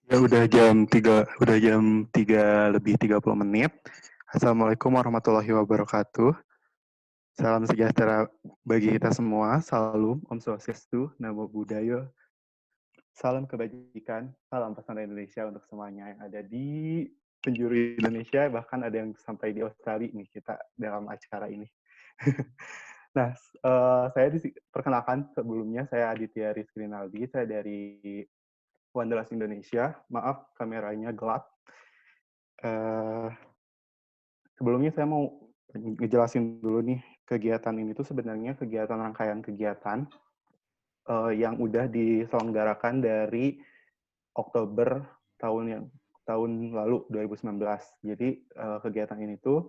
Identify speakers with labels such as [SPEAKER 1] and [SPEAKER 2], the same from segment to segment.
[SPEAKER 1] Ya udah jam 3 lebih 30 menit. Assalamualaikum warahmatullahi wabarakatuh. Salam sejahtera bagi kita semua. Salam, Om Swastiastu, Namo Buddhaya. Salam kebajikan, salam pesantren Indonesia untuk semuanya yang ada di penjuru Indonesia, bahkan ada yang sampai di Australia nih kita dalam acara ini. Nah, saya perkenalkan sebelumnya, saya Aditya Rizky Rinaldi, saya dari Wanderlust Indonesia. Maaf, kameranya gelap. Eh, Sebelumnya saya mau ngejelasin dulu nih, kegiatan ini tuh sebenarnya kegiatan rangkaian kegiatan yang udah diselenggarakan dari Oktober tahun lalu 2019. Jadi kegiatan ini tuh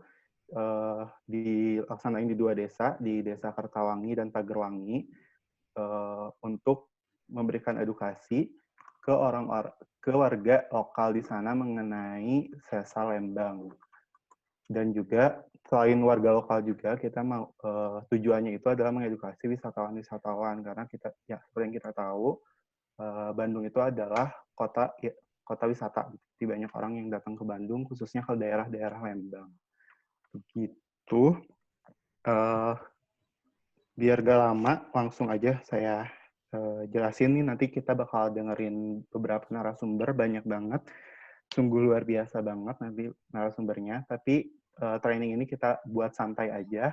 [SPEAKER 1] dilaksanain di dua desa, di Desa Kertawangi dan Pagerwangi, untuk memberikan edukasi ke ke warga lokal di sana mengenai Sesa Lembang. Dan juga selain warga lokal juga kita mau tujuannya itu adalah mengedukasi wisatawan-wisatawan, karena kita ya seperti yang kita tahu Bandung itu adalah kota wisata. Jadi banyak orang yang datang ke Bandung khususnya ke daerah-daerah Lembang. Begitu. Biar gak lama, langsung aja saya jelasin nih. Nanti kita bakal dengerin beberapa narasumber, banyak banget. Sungguh luar biasa banget nanti narasumbernya. Tapi training ini kita buat santai aja.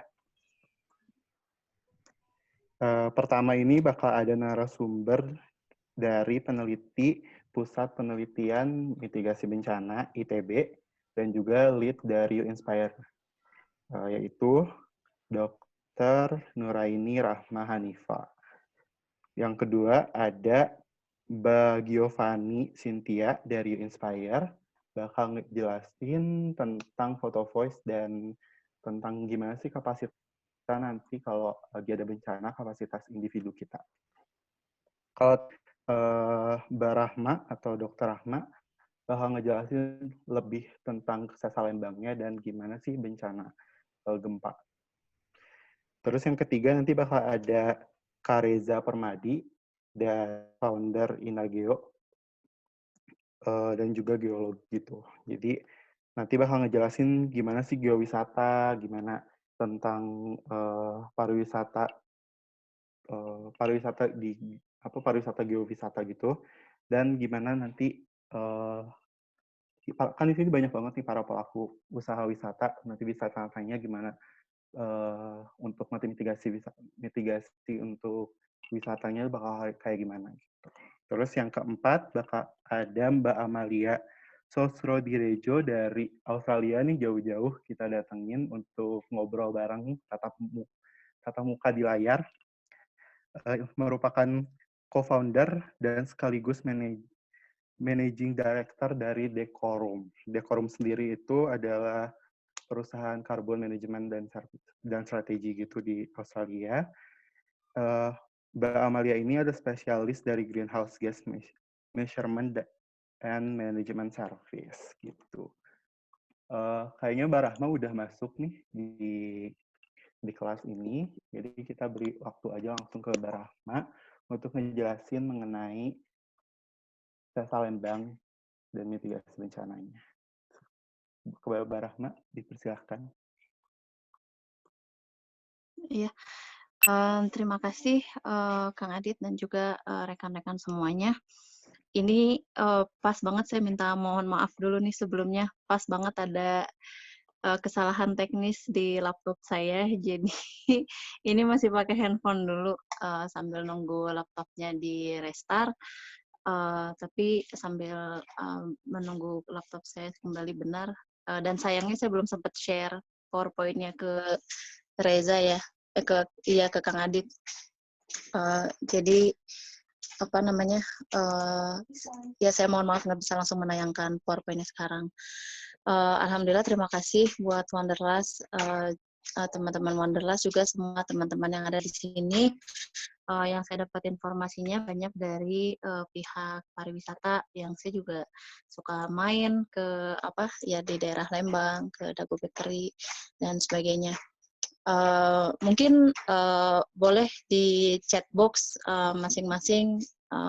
[SPEAKER 1] Pertama ini bakal ada narasumber dari peneliti Pusat Penelitian Mitigasi Bencana ITB dan juga lead dari Inspire, yaitu Dr. Nuraini Rahma Hanifa. Yang kedua ada Mbak Giovanni Cynthia dari Inspire, bakal ngejelasin tentang photo voice dan tentang gimana sih kapasitas nanti kalau lagi ada bencana, kapasitas individu kita. Kalau Mbak Rahma atau Dr. Rahma bakal ngejelasin lebih tentang Sesa Lembangnya dan gimana sih bencana gempa. Terus yang ketiga nanti bakal ada Kareza Permadi, dan founder Inageo, dan juga geolog gitu. Jadi nanti bakal ngejelasin gimana sih geowisata, gimana tentang pariwisata pariwisata geowisata gitu, dan gimana nanti kan di sini banyak banget nih para pelaku usaha wisata, nanti bisa tanya gimana untuk mitigasi untuk wisatanya bakal kayak gimana gitu. Terus yang keempat bakal ada Mbak Amalia Sosrodirejo dari Australia nih, jauh-jauh kita datengin untuk ngobrol bareng tatap muka di layar. Merupakan co-founder dan sekaligus managing director dari Decorum. Decorum sendiri itu adalah perusahaan carbon management dan strategi gitu di Australia. Mbak Amalia ini ada spesialis dari greenhouse gas measurement and management service gitu. Kayaknya Mbak Rahma udah masuk nih di kelas ini, jadi kita beri waktu aja langsung ke Mbak Rahma untuk ngejelasin mengenai Sesa Lembang dan mitigasi bencananya. Ke Mbak Rahma, dipersilahkan.
[SPEAKER 2] Iya, terima kasih Kang Adit dan juga rekan-rekan semuanya. Ini pas banget, saya minta mohon maaf dulu nih sebelumnya. Pas banget ada kesalahan teknis di laptop saya, jadi ini masih pakai handphone dulu sambil nunggu laptopnya di restart. Tapi sambil menunggu laptop saya kembali benar, dan sayangnya saya belum sempat share PowerPoint-nya ke Reza ya, ke Kang Adit. Jadi apa namanya, ya saya mohon maaf nggak bisa langsung menayangkan PowerPoint-nya sekarang. Alhamdulillah, terima kasih buat Wanderlust, teman-teman Wanderlust, juga semua teman-teman yang ada di sini. Yang saya dapat informasinya banyak dari pihak pariwisata, yang saya juga suka main ke di daerah Lembang, ke Dago Bakery dan sebagainya. Mungkin boleh di chat box masing-masing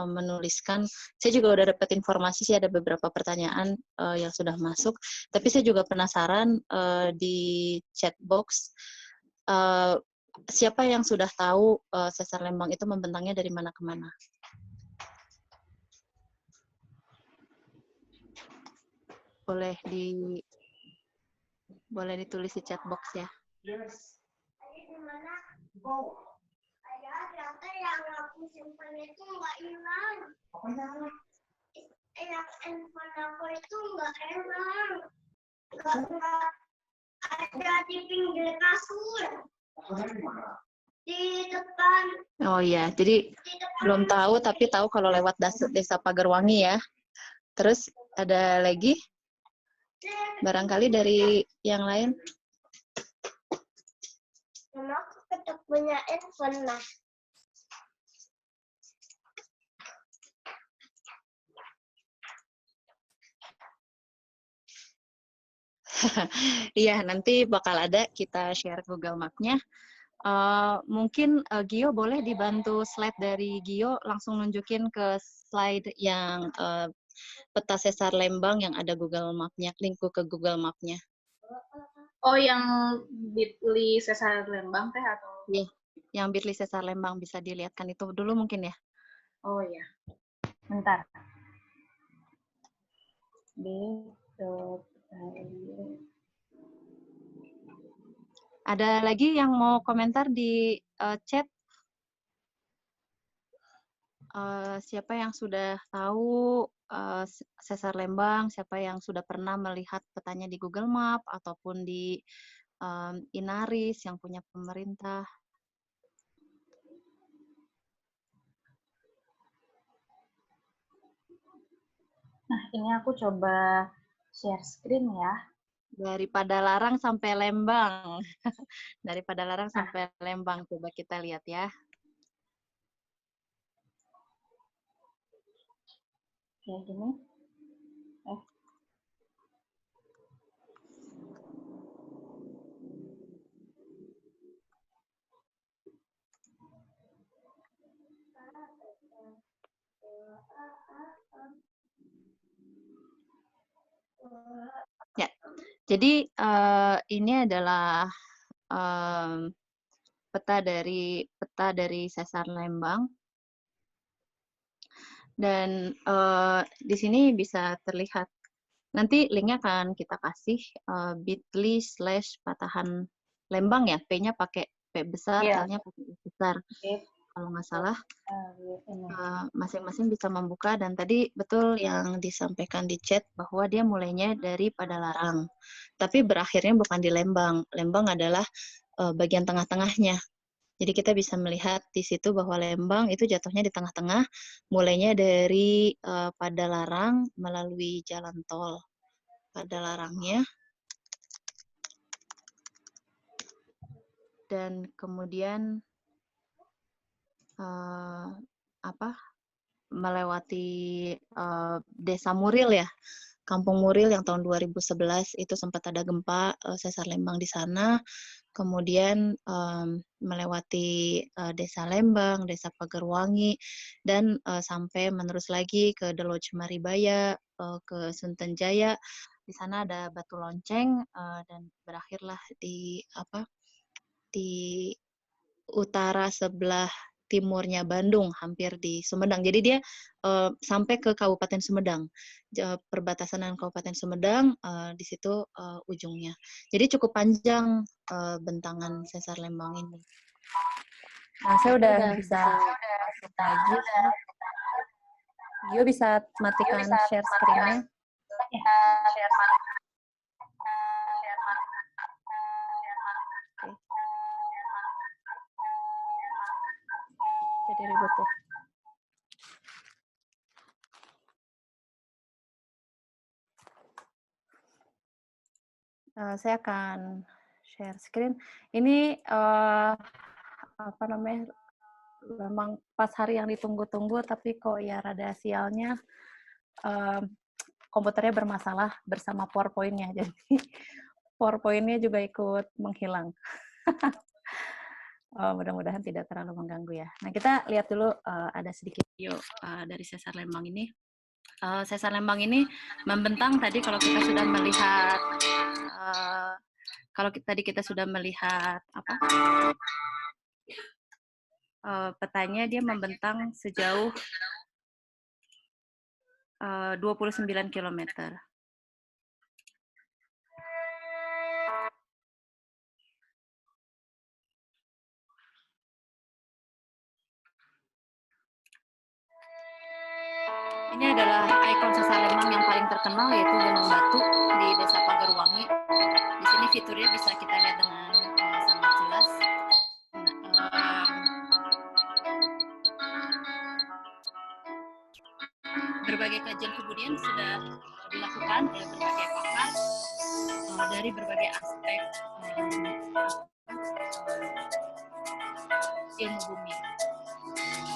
[SPEAKER 2] menuliskan. Saya juga udah dapat informasi sih ada beberapa pertanyaan yang sudah masuk. Tapi saya juga penasaran di chat box siapa yang sudah tahu sesar lembang itu membentangnya dari mana ke mana? Boleh ditulis di chat box ya.
[SPEAKER 3] Yes. Ternyata yang aku simpan itu nggak hilang. Apanya? Yang handphone aku itu nggak hilang. Nggak ada di pinggir kasur. Di depan.
[SPEAKER 2] Oh iya, jadi belum tahu tapi tahu kalau lewat desa Pagarwangi ya. Terus ada lagi? Barangkali dari yang lain?
[SPEAKER 3] Mama aku tetap punya handphone lah.
[SPEAKER 2] Iya, nanti bakal ada kita share Google Map-nya. Mungkin Gio boleh dibantu slide dari Gio langsung nunjukin ke slide yang peta sesar Lembang yang ada Google Map-nya, link ke Google Map-nya.
[SPEAKER 4] Oh, yang bit.ly sesar Lembang teh atau?
[SPEAKER 2] Iya, yang bit.ly sesar Lembang bisa dilihatkan itu dulu mungkin ya.
[SPEAKER 4] Oh ya, bentar. bit.ly.
[SPEAKER 2] Ada lagi yang mau komentar di chat? Siapa yang sudah tahu sesar Lembang? Siapa yang sudah pernah melihat petanya di Google Map ataupun di Inaris yang punya pemerintah?
[SPEAKER 4] Nah, ini aku coba share screen ya.
[SPEAKER 2] Dari Padalarang sampai Lembang. Dari Padalarang sampai Lembang. Coba kita lihat ya.
[SPEAKER 4] Kayak gini.
[SPEAKER 2] Ya, jadi ini adalah peta dari sesar Lembang. Dan di sini bisa terlihat. Nanti linknya akan kita kasih bit.ly/patahan Lembang ya. P-nya pakai P besar,
[SPEAKER 4] Yeah.
[SPEAKER 2] L-nya pakai I besar.
[SPEAKER 4] Okay.
[SPEAKER 2] Kalau nggak salah, masing-masing bisa membuka. Dan tadi betul yang disampaikan di chat bahwa dia mulainya dari Padalarang. Tapi berakhirnya bukan di Lembang. Lembang adalah bagian tengah-tengahnya. Jadi kita bisa melihat di situ bahwa Lembang itu jatuhnya di tengah-tengah, mulainya dari Padalarang melalui jalan tol Padalarangnya, dan kemudian melewati Desa Muril ya, Kampung Muril yang tahun 2011 itu sempat ada gempa sesar Lembang di sana. Kemudian melewati Desa Lembang, Desa Pagarwangi, dan sampai menerus lagi ke Deloj Maribaya, ke Sunten Jaya. Di sana ada Batu Lonceng dan berakhirlah di utara sebelah timurnya Bandung, hampir di Sumedang. Jadi dia sampai ke Kabupaten Sumedang, perbatasan dengan Kabupaten Sumedang, di situ ujungnya. Jadi cukup panjang bentangan sesar Lembang ini.
[SPEAKER 4] Nah, saya udah bisa masuk lagi. Gio bisa matikan share screen-nya. Jadi ribut ya. Saya akan share screen. Ini memang pas hari yang ditunggu-tunggu, tapi kok ya rada sialnya komputernya bermasalah bersama PowerPoint-nya. Jadi PowerPoint-nya juga ikut menghilang. Mudah-mudahan tidak terlalu mengganggu ya. Nah, kita lihat dulu ada sedikit video dari Sesar Lembang ini. Sesar Lembang ini membentang tadi kalau kita sudah melihat tadi kita sudah melihat petanya, dia membentang sejauh 29 km. Ini adalah ikon Sesar Lembang yang paling terkenal, yaitu Gunung Batu di Desa Pagarwangi. Di sini fiturnya bisa kita lihat dengan sangat jelas. Berbagai kajian kemudian sudah dilakukan oleh berbagai pakar dari berbagai aspek ilmu bumi.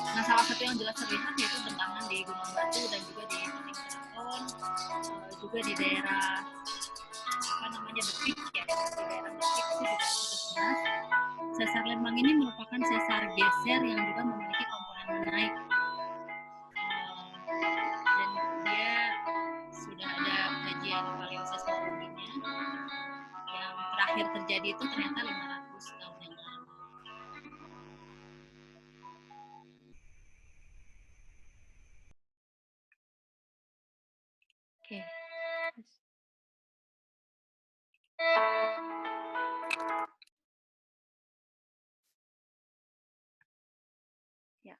[SPEAKER 4] Nah, salah satu yang jelas terlihat yaitu bentangan di Gunung Batu dan juga di Tebing Keraton, juga di daerah Depik ya, di daerah Depik itu juga cukup jelas. Sesar Lembang ini merupakan sesar geser yang juga memiliki komponen menaik, dan dia sudah ada kajian paleoseismologinya yang terakhir terjadi itu ternyata 500 tahun yang lalu. Oke. Ya.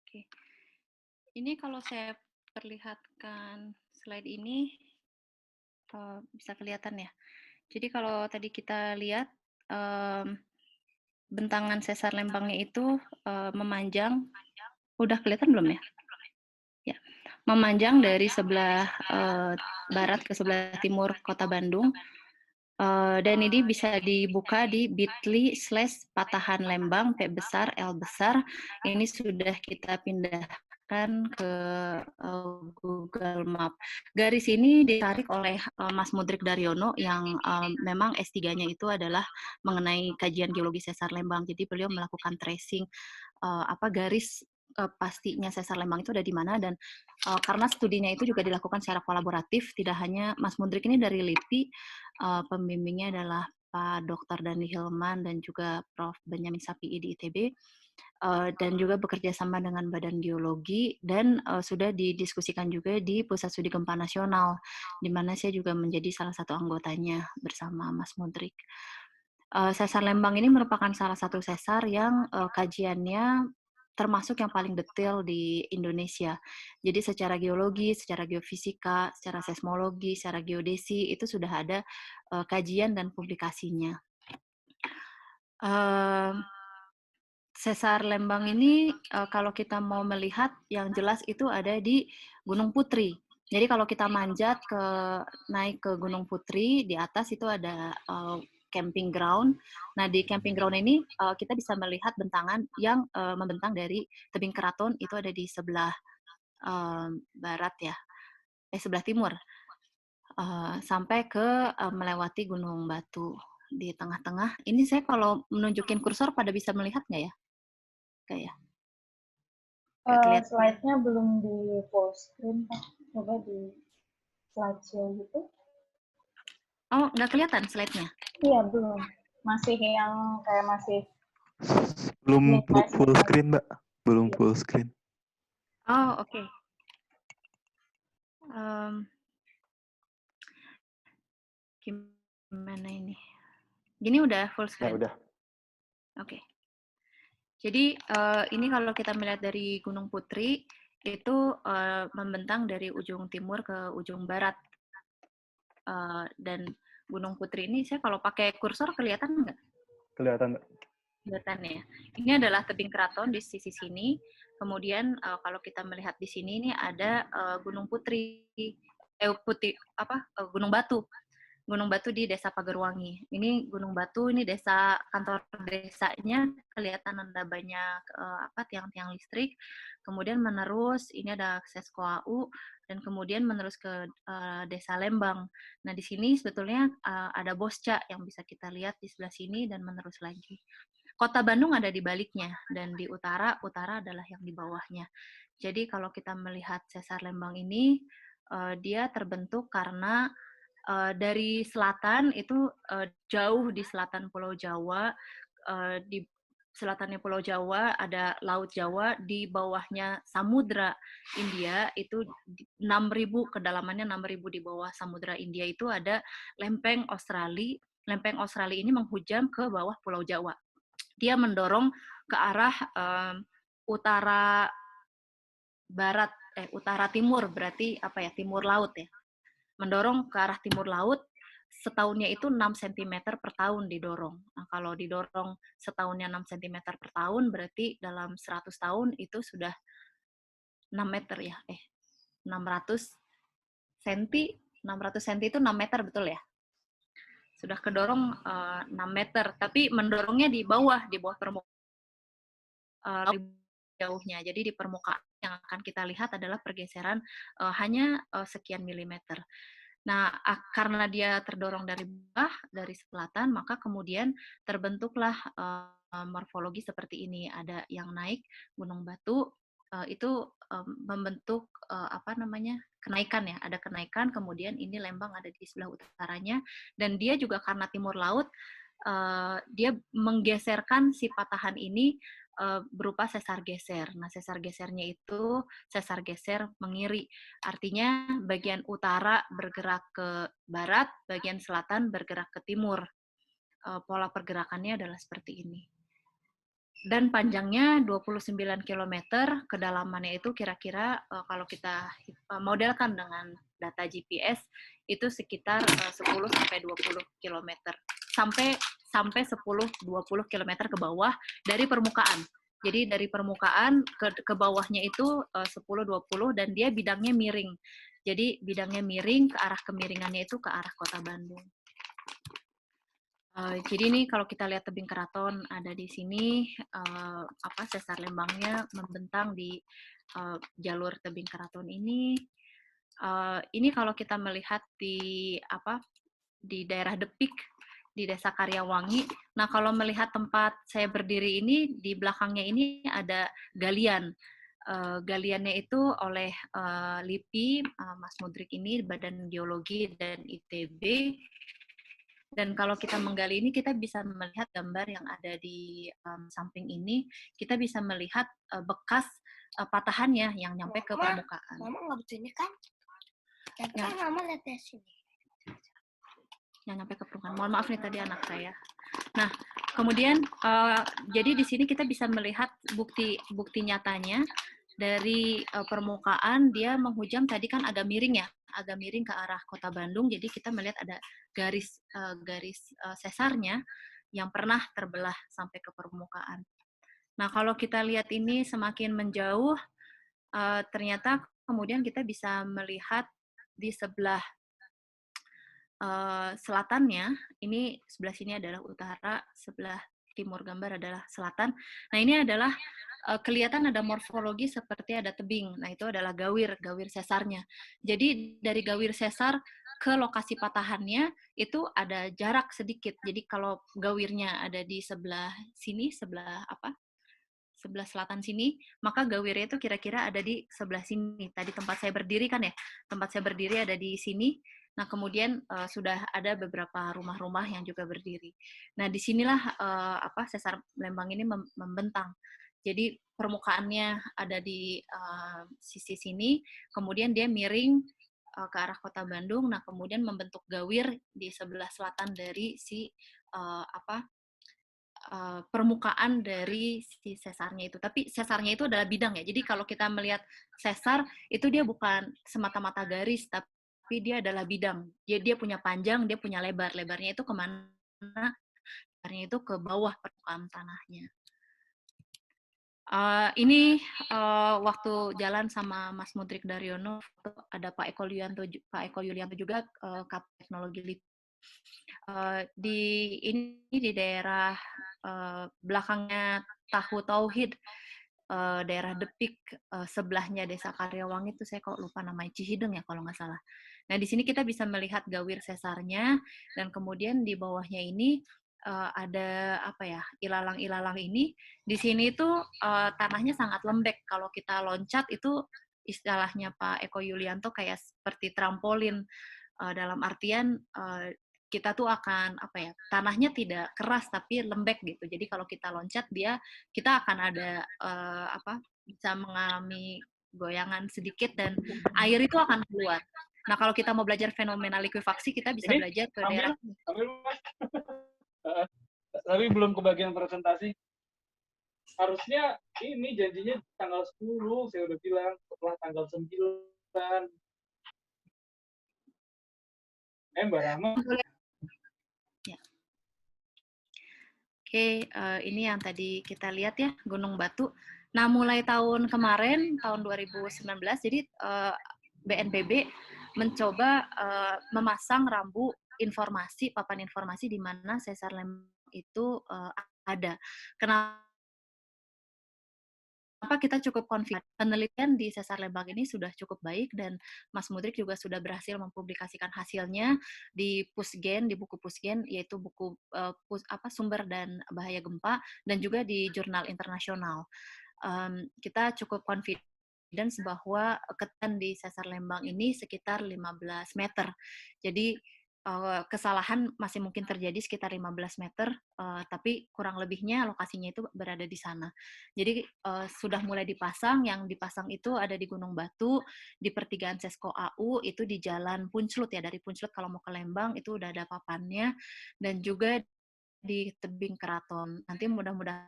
[SPEAKER 4] Oke. Ini kalau saya perlihatkan slide ini bisa kelihatan ya. Jadi kalau tadi kita lihat bentangan Sesar Lembangnya itu memanjang, udah kelihatan belum ya? Ya, memanjang dari sebelah barat ke sebelah timur Kota Bandung, dan ini bisa dibuka di bit.ly/patahan Lembang P besar L besar. Ini sudah kita pindahkan ke Google Map. Garis ini ditarik oleh Mas Mudrik Daryono yang memang S3-nya itu adalah mengenai kajian geologi Sesar Lembang. Jadi beliau melakukan tracing garis pastinya Sesar Lembang itu ada di mana, dan karena studinya itu juga dilakukan secara kolaboratif, tidak hanya Mas Mudrik ini dari LIPI, pembimbingnya adalah Pak Dr. Dani Hilman dan juga Prof. Benyamin Sapii di ITB, dan juga bekerja sama dengan Badan Geologi, dan sudah didiskusikan juga di Pusat Studi Gempa Nasional, di mana saya juga menjadi salah satu anggotanya bersama Mas Mudrik. Sesar Lembang ini merupakan salah satu sesar yang kajiannya termasuk yang paling detail di Indonesia. Jadi secara geologi, secara geofisika, secara seismologi, secara geodesi, itu sudah ada kajian dan publikasinya. Sesar Lembang ini kalau kita mau melihat yang jelas itu ada di Gunung Putri. Jadi kalau kita manjat naik ke Gunung Putri, di atas itu ada camping ground. Nah, di camping ground ini kita bisa melihat bentangan yang membentang dari Tebing Keraton, itu ada di sebelah barat ya, sebelah timur, sampai ke melewati Gunung Batu di tengah-tengah. Ini saya kalau menunjukin kursor pada bisa melihat nggak ya? Kayak
[SPEAKER 5] slide-nya belum di full screen, Pak. Coba di slideshow gitu.
[SPEAKER 4] Oh, nggak kelihatan slide-nya?
[SPEAKER 5] Iya, belum. Masih yang kayak masih...
[SPEAKER 1] Belum full screen, Mbak. Belum full screen.
[SPEAKER 4] Oh, oke. Gimana ini? Gini udah full screen?
[SPEAKER 1] Ya, udah.
[SPEAKER 4] Oke. Jadi ini kalau kita melihat dari Gunung Putri, itu membentang dari ujung timur ke ujung barat. Dan Gunung Putri ini, saya kalau pakai kursor kelihatan nggak?
[SPEAKER 1] Kelihatan, Mbak.
[SPEAKER 4] Kelihatan ya. Ini adalah Tebing Keraton di sisi sini. Kemudian kalau kita melihat di sini, ini ada Gunung Putri, Gunung Batu. Gunung Batu di Desa Pagerwangi. Ini Gunung Batu, ini desa, kantor desanya, kelihatan ada banyak tiang-tiang listrik. Kemudian menerus ini ada akses KOAU, dan kemudian menerus ke Desa Lembang. Nah, di sini sebetulnya ada Bosca yang bisa kita lihat di sebelah sini dan menerus lagi. Kota Bandung ada di baliknya, dan di utara adalah yang di bawahnya. Jadi kalau kita melihat Sesar Lembang ini, dia terbentuk karena dari selatan itu jauh di selatan Pulau Jawa, di selatannya Pulau Jawa ada Laut Jawa, di bawahnya Samudra India itu 6.000, kedalamannya 6.000 di bawah Samudra India itu ada lempeng Australia. Lempeng Australia ini menghujam ke bawah Pulau Jawa. Dia mendorong ke arah utara barat, utara timur, berarti apa ya, timur laut ya. Mendorong ke arah timur laut, setahunnya itu 6 cm per tahun didorong. Nah, kalau didorong setahunnya 6 cm per tahun, berarti dalam 100 tahun itu sudah 6 meter ya, 600 cm, 600 cm itu 6 meter, betul ya? Sudah kedorong 6 meter, tapi mendorongnya di bawah permukaan jauhnya. Jadi di permukaan yang akan kita lihat adalah pergeseran hanya sekian milimeter. Nah, karena dia terdorong dari bawah, dari selatan, maka kemudian terbentuklah morfologi seperti ini. Ada yang naik Gunung Batu, itu membentuk kenaikan ya. Ada kenaikan, kemudian ini Lembang ada di sebelah utaranya, dan dia juga karena timur laut, dia menggeserkan si patahan ini berupa sesar geser. Nah, sesar gesernya itu sesar geser mengiri. Artinya bagian utara bergerak ke barat, bagian selatan bergerak ke timur. Pola pergerakannya adalah seperti ini. Dan panjangnya 29 km, kedalamannya itu kira-kira kalau kita modelkan dengan data GPS itu sekitar 10-20 km. Sampai 10-20 km ke bawah dari permukaan. Jadi dari permukaan ke bawahnya itu 10-20, dan dia bidangnya miring. Jadi bidangnya miring, ke arah kemiringannya itu ke arah Kota Bandung. Jadi ini kalau kita lihat tebing keraton ada di sini, sesar Lembangnya membentang di jalur tebing keraton ini. Ini kalau kita melihat di daerah Depik, di Desa Karyawangi. Nah, kalau melihat tempat saya berdiri ini, di belakangnya ini ada galian. Galiannya itu oleh LIPI, Mas Mudrik ini, Badan Geologi dan ITB. Dan kalau kita menggali ini, kita bisa melihat gambar yang ada di samping ini, kita bisa melihat bekas patahannya yang nyampe ke permukaan.
[SPEAKER 3] Mama nggak butuh ini kan? Tapi kan Mama lihat di sini.
[SPEAKER 4] Yang nyampe ke permukaan. Mohon maaf nih tadi anak saya. Nah, kemudian jadi di sini kita bisa melihat bukti nyatanya dari permukaan dia menghujam, tadi kan agak miring ya, agak miring ke arah Kota Bandung. Jadi kita melihat ada garis sesarnya yang pernah terbelah sampai ke permukaan. Nah, kalau kita lihat ini semakin menjauh, ternyata kemudian kita bisa melihat di sebelah selatannya, ini sebelah sini adalah utara, sebelah timur gambar adalah selatan. Nah, ini adalah kelihatan ada morfologi seperti ada tebing. Nah, itu adalah gawir sesarnya. Jadi dari gawir sesar ke lokasi patahannya itu ada jarak sedikit. Jadi kalau gawirnya ada di sebelah sini, sebelah selatan sini, maka gawirnya itu kira-kira ada di sebelah sini. Tadi tempat saya berdiri kan ya, tempat saya berdiri ada di sini. Nah, kemudian sudah ada beberapa rumah-rumah yang juga berdiri. Nah, disinilah sesar Lembang ini membentang. Jadi permukaannya ada di sisi sini, kemudian dia miring ke arah Kota Bandung. Nah, kemudian membentuk gawir di sebelah selatan dari si permukaan dari si sesarnya itu. Tapi sesarnya itu adalah bidang ya. Jadi kalau kita melihat sesar itu dia bukan semata-mata garis, tapi dia adalah bidang. Dia punya panjang, dia punya lebar. Lebarnya itu kemana? Lebarnya itu ke bawah permukaan tanahnya. Ini waktu jalan sama Mas Mudrik Daryono, ada Pak Eko Yulianto juga, Kap Teknologi LIPI. Di daerah belakangnya Tahu Tauhid, daerah Depik, sebelahnya Desa Karyawangi itu saya kok lupa namanya, Cihideng ya kalau nggak salah. Nah di sini kita bisa melihat gawir sesarnya dan kemudian di bawahnya ini ada apa ya, ilalang-ilalang ini. Di sini tuh tanahnya sangat lembek. Kalau kita loncat itu istilahnya Pak Eko Yulianto kayak seperti trampolin, dalam artian kita tuh akan apa ya, tanahnya tidak keras tapi lembek gitu. Jadi kalau kita loncat kita akan ada bisa mengalami goyangan sedikit dan air itu akan keluar. Nah kalau kita mau belajar fenomena likuifaksi kita bisa belajar ke daerah.
[SPEAKER 6] Tapi belum kebagian presentasi. Harusnya ini janjinya tanggal 10, saya udah bilang setelah tanggal 9. Mbak Rama.
[SPEAKER 4] Ya. Oke, ini yang tadi kita lihat ya, Gunung Batu. Nah, mulai tahun kemarin, tahun 2019, jadi BNPB mencoba memasang rambu informasi, papan informasi di mana sesar Lembang itu ada. Kenapa kita cukup confident? Penelitian di sesar Lembang ini sudah cukup baik dan Mas Mudrik juga sudah berhasil mempublikasikan hasilnya di Pusgen, di buku Pusgen, yaitu buku sumber dan bahaya gempa, dan juga di jurnal internasional. Kita cukup confident bahwa ketinggian di sesar Lembang ini sekitar 15 meter. Jadi kesalahan masih mungkin terjadi sekitar 15 meter, tapi kurang lebihnya lokasinya itu berada di sana. Jadi sudah mulai dipasang, yang dipasang itu ada di Gunung Batu, di pertigaan Sesko AU, itu di Jalan Punclut ya, dari Punclut kalau mau ke Lembang itu udah ada papannya, dan juga di tebing Keraton. Nanti mudah-mudahan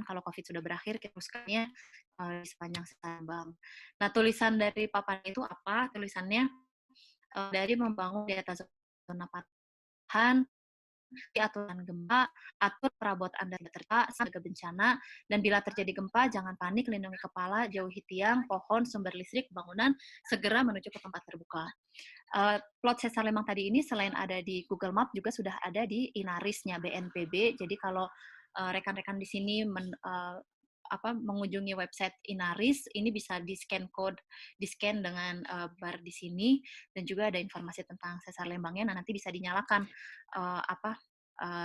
[SPEAKER 4] kalau COVID sudah berakhir, kita teruskannya di sepanjang Lembang. Nah, tulisan dari papan itu apa? Tulisannya dari membangun di atas zona patahan, aturan gempa, atur perabot Anda terdekat saat bencana, dan bila terjadi gempa, jangan panik, lindungi kepala, jauhi tiang, pohon, sumber listrik, bangunan, segera menuju ke tempat terbuka. Plot sesar Lembang tadi ini selain ada di Google Map, juga sudah ada di Inarisnya BNPB, jadi kalau rekan-rekan di sini mengunjungi website Inaris, ini bisa di-scan dengan bar di sini, dan juga ada informasi tentang sesar Lembangnya. Nah, nanti bisa dinyalakan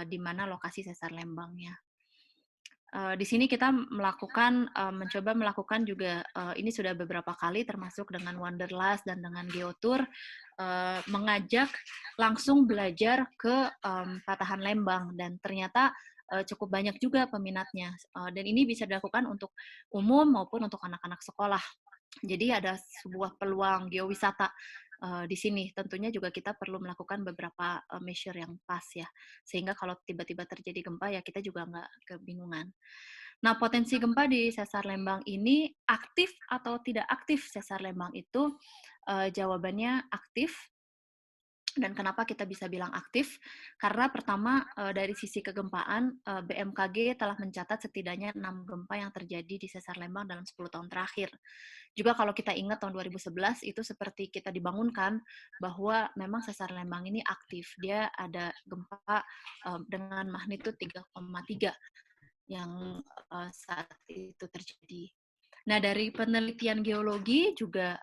[SPEAKER 4] di mana lokasi sesar Lembangnya. Di sini kita mencoba melakukan juga, ini sudah beberapa kali, termasuk dengan Wanderlust dan dengan Geotour, mengajak langsung belajar ke patahan Lembang, dan ternyata cukup banyak juga peminatnya, dan ini bisa dilakukan untuk umum maupun untuk anak-anak sekolah. Jadi ada sebuah peluang geowisata di sini. Tentunya juga kita perlu melakukan beberapa measure yang pas ya, sehingga kalau tiba-tiba terjadi gempa ya kita juga nggak kebingungan. Nah, potensi gempa di sesar Lembang ini aktif atau tidak aktif? Sesar Lembang itu jawabannya aktif. Dan kenapa kita bisa bilang aktif? Karena pertama dari sisi kegempaan, BMKG telah mencatat setidaknya 6 gempa yang terjadi di sesar Lembang dalam 10 tahun terakhir. Juga kalau kita ingat tahun 2011 itu seperti kita dibangunkan bahwa memang sesar Lembang ini aktif. Dia ada gempa dengan magnitud 3,3 yang saat itu terjadi. Nah, dari penelitian geologi juga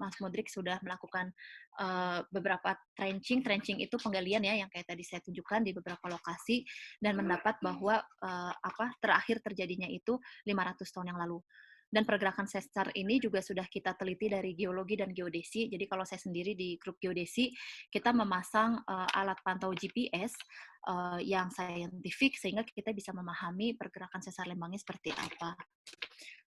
[SPEAKER 4] Mas Mudrik sudah melakukan beberapa trenching. Trenching itu penggalian ya, yang kayak tadi saya tunjukkan di beberapa lokasi, dan mendapat bahwa terakhir terjadinya itu 500 tahun yang lalu. Dan pergerakan sesar ini juga sudah kita teliti dari geologi dan geodesi. Jadi kalau saya sendiri di grup geodesi, kita memasang alat pantau GPS yang saintifik sehingga kita bisa memahami pergerakan sesar Lembangnya seperti apa.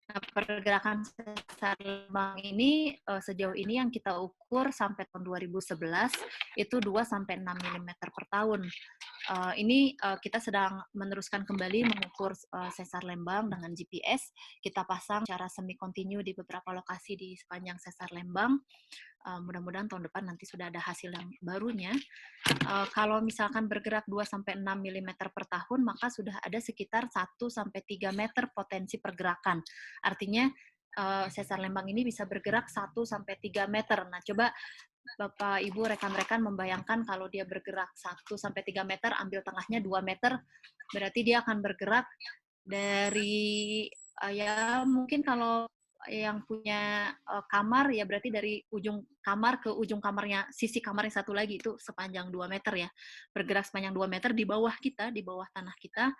[SPEAKER 4] Nah, pergerakan sesar Lembang ini sejauh ini yang kita ukur sampai tahun 2011 itu 2-6 mm per tahun. Ini kita sedang meneruskan kembali mengukur sesar Lembang dengan GPS. Kita pasang secara semi-kontinu di beberapa lokasi di sepanjang sesar Lembang. Mudah-mudahan tahun depan nanti sudah ada hasil yang barunya. Kalau misalkan bergerak 2-6 mm per tahun, maka sudah ada sekitar 1-3 meter potensi pergerakan. Artinya sesar Lembang ini bisa bergerak 1-3 meter. Nah, coba Bapak, Ibu, rekan-rekan membayangkan kalau dia bergerak 1-3 meter, ambil tengahnya 2 meter, berarti dia akan bergerak dari, ya mungkin kalau yang punya kamar, ya berarti dari ujung kamar ke ujung kamarnya, sisi kamar yang satu lagi, itu sepanjang 2 meter ya. Bergerak sepanjang 2 meter di bawah kita, di bawah tanah kita.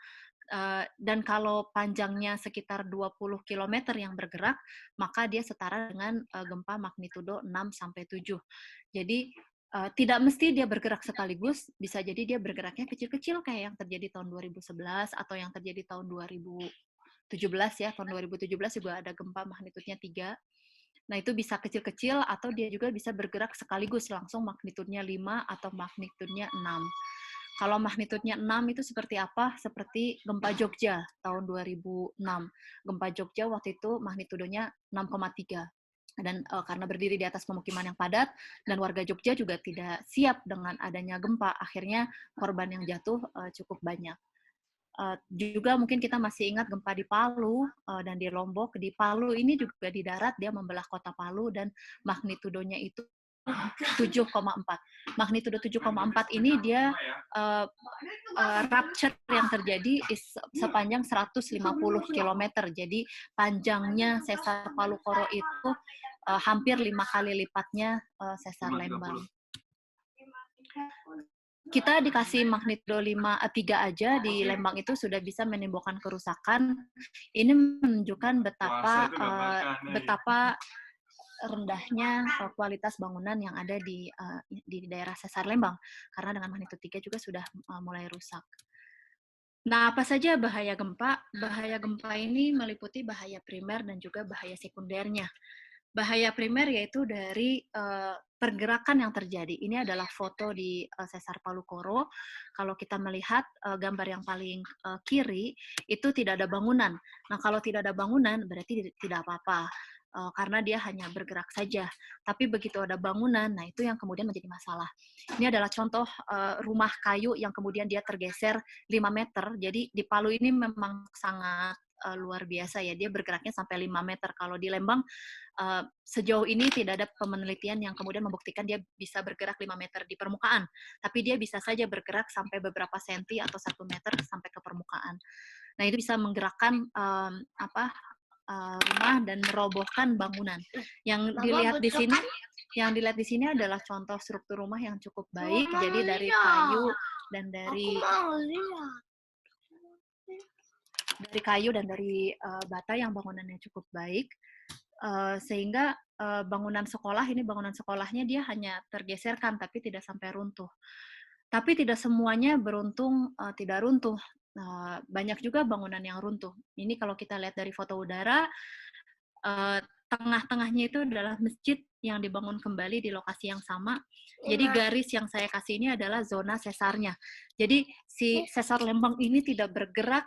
[SPEAKER 4] Dan kalau panjangnya sekitar 20 km yang bergerak, maka dia setara dengan gempa magnitudo 6-7. Jadi tidak mesti dia bergerak sekaligus, bisa jadi dia bergeraknya kecil-kecil kayak yang terjadi tahun 2011 atau yang terjadi tahun 2017 ya. Tahun 2017 juga ada gempa magnitudnya 3. Nah, itu bisa kecil-kecil atau dia juga bisa bergerak sekaligus langsung magnitudnya 5 atau magnitudnya 6. Kalau magnitudnya 6 itu seperti apa? Seperti gempa Jogja tahun 2006. Gempa Jogja waktu itu magnitudonya 6,3. Dan karena berdiri di atas pemukiman yang padat, dan warga Jogja juga tidak siap dengan adanya gempa, akhirnya korban yang jatuh cukup banyak. Juga mungkin kita masih ingat gempa di Palu dan di Lombok. Di Palu ini juga di darat, dia membelah kota Palu, dan magnitudonya itu 7,4. Magnitudo 7,4 ini dia rupture yang terjadi sepanjang 150 km. Jadi panjangnya sesar Palu Koro itu hampir 5 kali lipatnya sesar Lembang. Kita dikasih magnitudo 3 aja di Lembang itu sudah bisa menimbulkan kerusakan. Ini menunjukkan betapa rendahnya kualitas bangunan yang ada di daerah sesar Lembang, karena dengan magnitudo 3 juga sudah mulai rusak. Nah, apa saja bahaya gempa? Bahaya gempa ini meliputi bahaya primer dan juga bahaya sekundernya. Bahaya primer yaitu dari pergerakan yang terjadi. Ini adalah foto di sesar Palu Koro. Kalau kita melihat gambar yang paling kiri, itu tidak ada bangunan. Nah, kalau tidak ada bangunan, berarti tidak apa-apa. Karena dia hanya bergerak saja. Tapi begitu ada bangunan, nah itu yang kemudian menjadi masalah. Ini adalah contoh rumah kayu yang kemudian dia tergeser 5 meter. Jadi di Palu ini memang sangat luar biasa ya, dia bergeraknya sampai 5 meter. Kalau di Lembang, sejauh ini tidak ada penelitian yang kemudian membuktikan dia bisa bergerak 5 meter di permukaan. Tapi dia bisa saja bergerak sampai beberapa senti atau 1 meter sampai ke permukaan. Nah, itu bisa menggerakkan rumah dan merobohkan bangunan. Yang dilihat di sini adalah contoh struktur rumah yang cukup baik. Jadi dari kayu dan dari bata yang bangunannya cukup baik, sehingga bangunan sekolahnya dia hanya tergeserkan tapi tidak sampai runtuh. Tapi tidak semuanya beruntung tidak runtuh. Banyak juga bangunan yang runtuh. Ini kalau kita lihat dari foto udara, tengah-tengahnya itu adalah masjid yang dibangun kembali di lokasi yang sama. Jadi garis yang saya kasih ini adalah zona sesarnya. Jadi si sesar Lembang ini tidak bergerak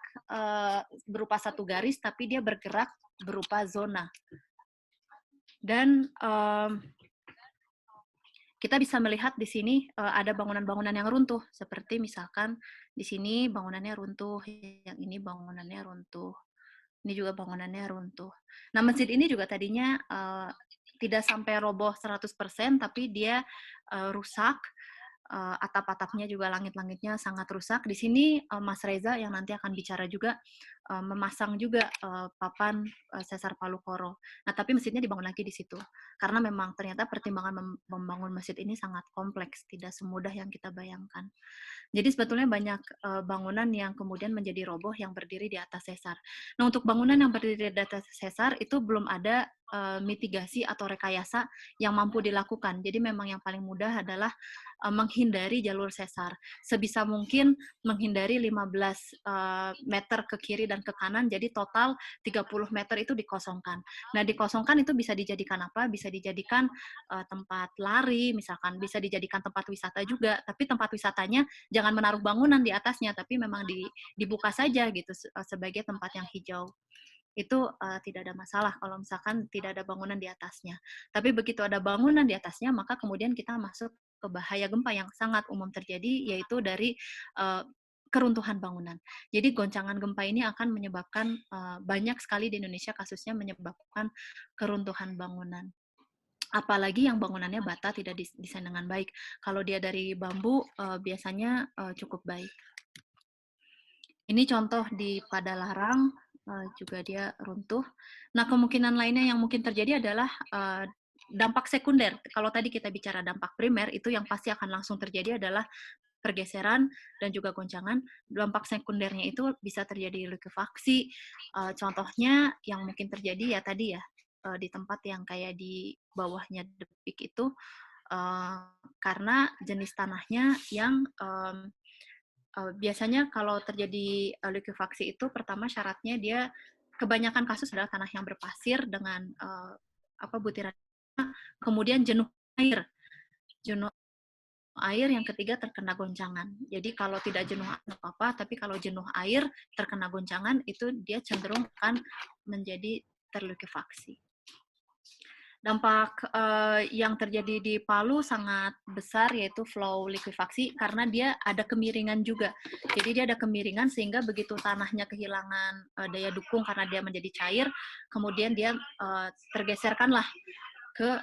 [SPEAKER 4] berupa satu garis, tapi dia bergerak berupa zona. Dan kita bisa melihat di sini ada bangunan-bangunan yang runtuh, seperti misalkan di sini bangunannya runtuh, yang ini bangunannya runtuh, ini juga bangunannya runtuh. Nah, masjid ini juga tadinya tidak sampai roboh 100%, tapi dia rusak, atap-atapnya juga langit-langitnya sangat rusak. Di sini Mas Reza yang nanti akan bicara juga memasang juga papan sesar Palu Koro. Nah, tapi masjidnya dibangun lagi di situ. Karena memang ternyata pertimbangan membangun masjid ini sangat kompleks, tidak semudah yang kita bayangkan. Jadi sebetulnya banyak bangunan yang kemudian menjadi roboh yang berdiri di atas sesar. Nah, untuk bangunan yang berdiri di atas sesar itu belum ada mitigasi atau rekayasa yang mampu dilakukan. Jadi memang yang paling mudah adalah menghindari jalur sesar. Sebisa mungkin menghindari 15 meter ke kiri dan ke kanan, jadi total 30 meter itu dikosongkan. Nah, dikosongkan itu bisa dijadikan apa? Bisa dijadikan tempat lari, misalkan bisa dijadikan tempat wisata juga, tapi tempat wisatanya jangan menaruh bangunan di atasnya, tapi memang dibuka saja gitu sebagai tempat yang hijau. Itu tidak ada masalah kalau misalkan tidak ada bangunan di atasnya. Tapi begitu ada bangunan di atasnya, maka kemudian kita masuk ke bahaya gempa yang sangat umum terjadi, yaitu dari keruntuhan bangunan. Jadi goncangan gempa ini akan menyebabkan banyak sekali di Indonesia kasusnya menyebabkan keruntuhan bangunan. Apalagi yang bangunannya bata tidak desain dengan baik. Kalau dia dari bambu, biasanya cukup baik. Ini contoh di Padalarang, juga dia runtuh. Nah, kemungkinan lainnya yang mungkin terjadi adalah dampak sekunder. Kalau tadi kita bicara dampak primer, itu yang pasti akan langsung terjadi adalah pergeseran dan juga goncangan. Dampak sekundernya itu bisa terjadi likuifaksi. Contohnya yang mungkin terjadi ya tadi ya, di tempat yang kayak di bawahnya Depik itu, karena jenis tanahnya yang biasanya kalau terjadi likuifaksi itu pertama syaratnya dia kebanyakan kasus adalah tanah yang berpasir dengan butiran, kemudian jenuh air. Jenuh air yang ketiga terkena goncangan. Jadi kalau tidak jenuh air apa-apa, tapi kalau jenuh air terkena goncangan itu dia cenderung akan menjadi terlikuifaksi. Dampak yang terjadi di Palu sangat besar, yaitu flow likuifaksi, karena dia ada kemiringan juga. Jadi dia ada kemiringan sehingga begitu tanahnya kehilangan daya dukung karena dia menjadi cair, kemudian dia tergeserkanlah ke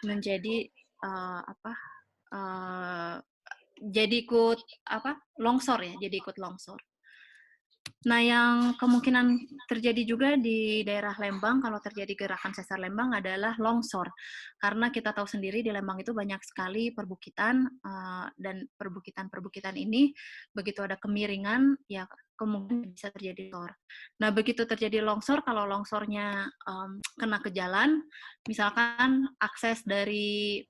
[SPEAKER 4] menjadi jadi ikut longsor ya, jadi ikut longsor. Nah, yang kemungkinan terjadi juga di daerah Lembang, kalau terjadi gerakan sesar Lembang adalah longsor. Karena kita tahu sendiri di Lembang itu banyak sekali perbukitan, dan perbukitan-perbukitan ini begitu ada kemiringan, ya kemungkinan bisa terjadi longsor. Nah, begitu terjadi longsor, kalau longsornya kena ke jalan, misalkan akses dari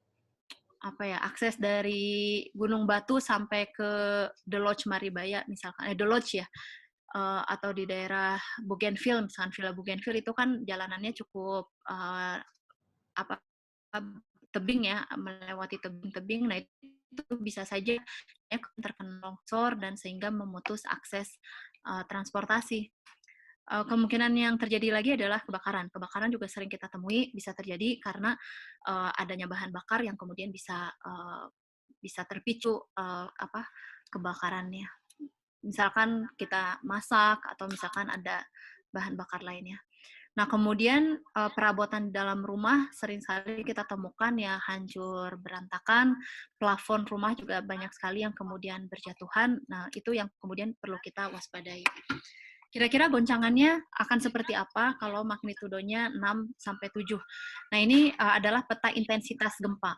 [SPEAKER 4] Gunung Batu sampai ke The Lodge Maribaya, misalkan, The Lodge ya, atau di daerah Bougainville, misalkan Villa Bougainville itu kan jalanannya cukup tebing ya, melewati tebing-tebing. Nah, itu bisa saja ya terkena longsor dan sehingga memutus akses transportasi. Kemungkinan yang terjadi lagi adalah kebakaran. Kebakaran juga sering kita temui, bisa terjadi karena adanya bahan bakar yang kemudian bisa terpicu kebakarannya. Misalkan kita masak atau misalkan ada bahan bakar lainnya. Nah, kemudian perabotan di dalam rumah sering sekali kita temukan ya hancur berantakan, plafon rumah juga banyak sekali yang kemudian berjatuhan. Nah, itu yang kemudian perlu kita waspadai. Kira-kira goncangannya akan seperti apa kalau magnitudonya 6-7. Nah, ini adalah peta intensitas gempa.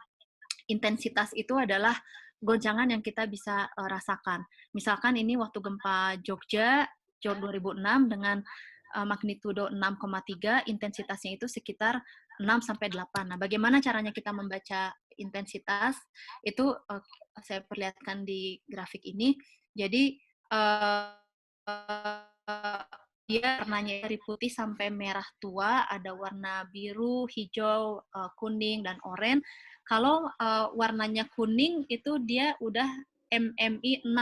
[SPEAKER 4] Intensitas itu adalah goncangan yang kita bisa rasakan. Misalkan ini waktu gempa Jogja 2006 dengan magnitudo 6,3, intensitasnya itu sekitar 6-8. Nah, bagaimana caranya kita membaca intensitas? Itu saya perlihatkan di grafik ini. Jadi dia warnanya dari putih sampai merah tua, ada warna biru, hijau, kuning, dan oranye. Kalau warnanya kuning itu dia udah MMI 6.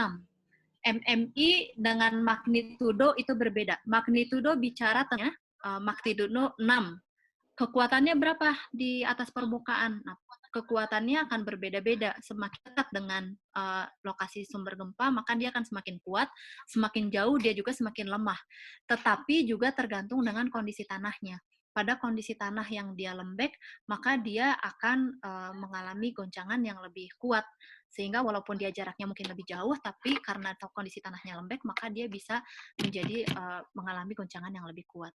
[SPEAKER 4] MMI dengan magnitudo itu berbeda. Magnitudo bicara tengah, magnitudo 6. Kekuatannya berapa di atas permukaan? Nah, kekuatannya akan berbeda-beda. Semakin dekat dengan lokasi sumber gempa, maka dia akan semakin kuat. Semakin jauh, dia juga semakin lemah. Tetapi juga tergantung dengan kondisi tanahnya. Pada kondisi tanah yang dia lembek, maka dia akan mengalami goncangan yang lebih kuat. Sehingga walaupun dia jaraknya mungkin lebih jauh, tapi karena kondisi tanahnya lembek, maka dia bisa menjadi mengalami goncangan yang lebih kuat.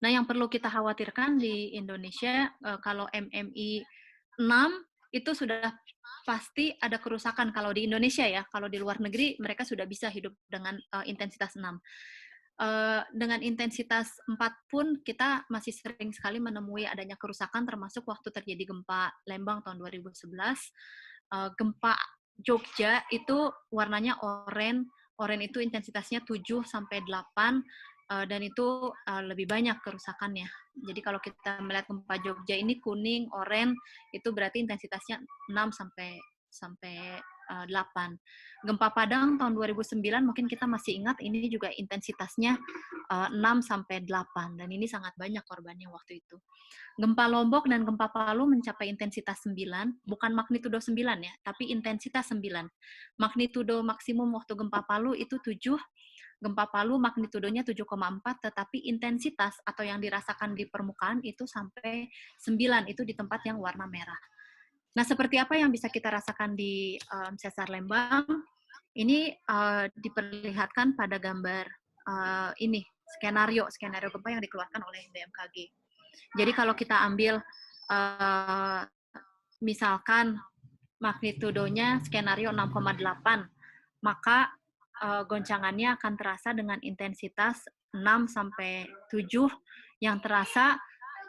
[SPEAKER 4] Nah, yang perlu kita khawatirkan di Indonesia, kalau MMI 6, itu sudah pasti ada kerusakan kalau di Indonesia ya. Kalau di luar negeri, mereka sudah bisa hidup dengan intensitas 6. Dengan intensitas 4 pun kita masih sering sekali menemui adanya kerusakan, termasuk waktu terjadi gempa Lembang tahun 2011. Gempa Jogja itu warnanya oranye. Oranye itu intensitasnya 7-8, dan itu lebih banyak kerusakannya. Jadi kalau kita melihat gempa Jogja ini kuning, oranye, itu berarti intensitasnya 6-8. Gempa Padang tahun 2009 mungkin kita masih ingat, ini juga intensitasnya 6-8, dan ini sangat banyak korbannya waktu itu. Gempa Lombok dan gempa Palu mencapai intensitas 9, bukan magnitudo 9 ya, tapi intensitas 9. Magnitudo maksimum waktu gempa Palu itu 7, gempa Palu magnitudonya 7,4, tetapi intensitas atau yang dirasakan di permukaan itu sampai 9, itu di tempat yang warna merah. Nah, seperti apa yang bisa kita rasakan di sesar Lembang? Ini diperlihatkan pada gambar ini, skenario gempa yang dikeluarkan oleh BMKG. Jadi kalau kita ambil misalkan magnitudonya skenario 6,8, maka goncangannya akan terasa dengan intensitas 6 sampai 7 yang terasa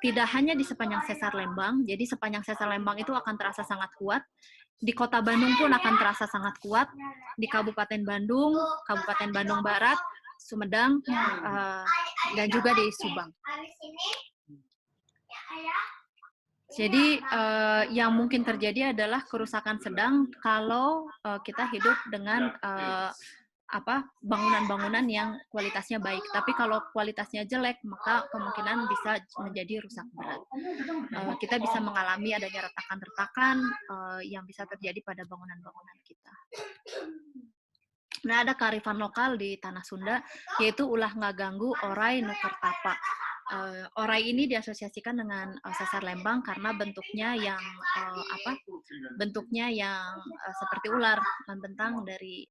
[SPEAKER 4] tidak hanya di sepanjang sesar Lembang, jadi sepanjang sesar Lembang itu akan terasa sangat kuat, di Kota Bandung pun akan terasa sangat kuat, di Kabupaten Bandung Barat, Sumedang, dan juga di Subang. Jadi yang mungkin terjadi adalah kerusakan sedang kalau kita hidup dengan bangunan-bangunan yang kualitasnya baik. Tapi kalau kualitasnya jelek, maka kemungkinan bisa menjadi rusak berat. Kita bisa mengalami adanya retakan-retakan yang bisa terjadi pada bangunan-bangunan kita. Nah, ada kearifan lokal di Tanah Sunda, yaitu ulah ngaganggu orai nuker tapa. Orai ini diasosiasikan dengan sesar Lembang karena bentuknya yang seperti ular, membentang dari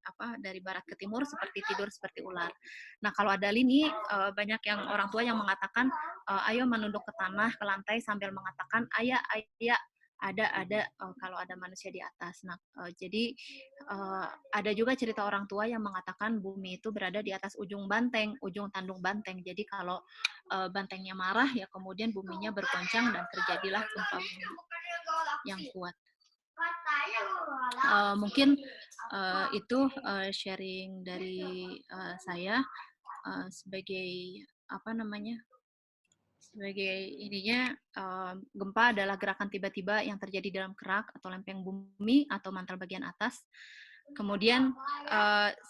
[SPEAKER 4] barat ke timur seperti tidur seperti ular. Nah, kalau ada lini, banyak yang orang tua yang mengatakan ayo menunduk ke tanah, ke lantai sambil mengatakan ayah ada kalau ada manusia di atas. Nah, jadi ada juga cerita orang tua yang mengatakan bumi itu berada di atas ujung tandung banteng. Jadi kalau bantengnya marah, ya kemudian buminya bergoncang dan terjadilah gempa bumi yang kuat. Mungkin itu sharing dari saya sebagai gempa adalah gerakan tiba-tiba yang terjadi dalam kerak atau lempeng bumi atau mantel bagian atas. Kemudian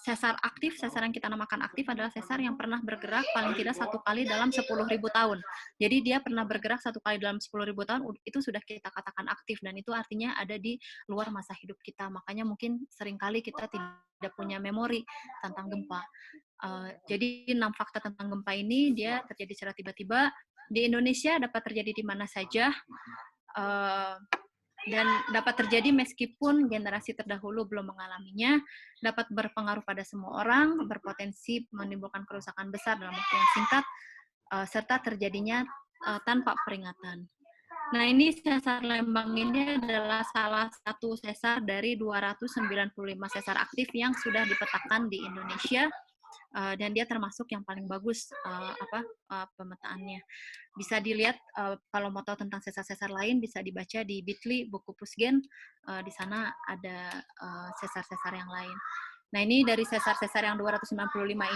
[SPEAKER 4] sesar yang kita namakan aktif adalah sesar yang pernah bergerak paling tidak 1 kali dalam 10.000 tahun. Jadi dia pernah bergerak 1 kali dalam 10.000 tahun, itu sudah kita katakan aktif, dan itu artinya ada di luar masa hidup kita. Makanya mungkin seringkali kita tidak punya memori tentang gempa. Jadi 6 fakta tentang gempa ini dia terjadi secara tiba-tiba. Di Indonesia dapat terjadi di mana saja, dan dapat terjadi meskipun generasi terdahulu belum mengalaminya, dapat berpengaruh pada semua orang, berpotensi menimbulkan kerusakan besar dalam waktu yang singkat, serta terjadinya tanpa peringatan. Nah, ini sesar Lembang ini adalah salah satu sesar dari 295 sesar aktif yang sudah dipetakan di Indonesia, dan dia termasuk yang paling bagus pemetaannya. Bisa dilihat kalau mau tahu tentang sesar-sesar lain bisa dibaca di Bitly buku Pusgen, di sana ada sesar-sesar yang lain. Nah, ini dari sesar-sesar yang 295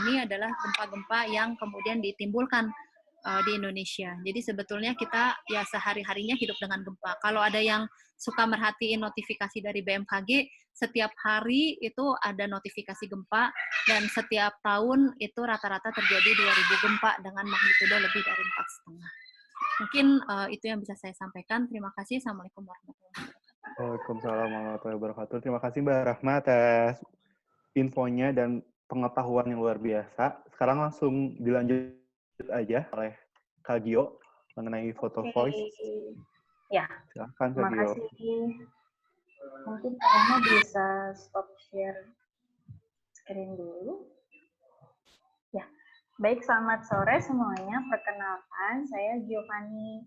[SPEAKER 4] ini adalah gempa-gempa yang kemudian ditimbulkan di Indonesia. Jadi sebetulnya kita ya sehari-harinya hidup dengan gempa. Kalau ada yang suka merhatiin notifikasi dari BMKG, setiap hari itu ada notifikasi gempa, dan setiap tahun itu rata-rata terjadi 2.000 gempa dengan magnitudo lebih dari 4,5. Mungkin itu yang bisa saya sampaikan. Terima kasih. Assalamualaikum warahmatullahi wabarakatuh.
[SPEAKER 1] Waalaikumsalam warahmatullahi wabarakatuh. Terima kasih Mbak Rahma atas infonya dan pengetahuan yang luar biasa. Sekarang langsung dilanjut aja oleh Kak Gio mengenai foto voice.
[SPEAKER 5] Ya,
[SPEAKER 1] Silakan Kak
[SPEAKER 5] terima
[SPEAKER 1] Gio.
[SPEAKER 5] kasih. Mungkin Rahma bisa stop share screen dulu. Ya, baik, selamat sore semuanya. Perkenalkan, saya Giovanni,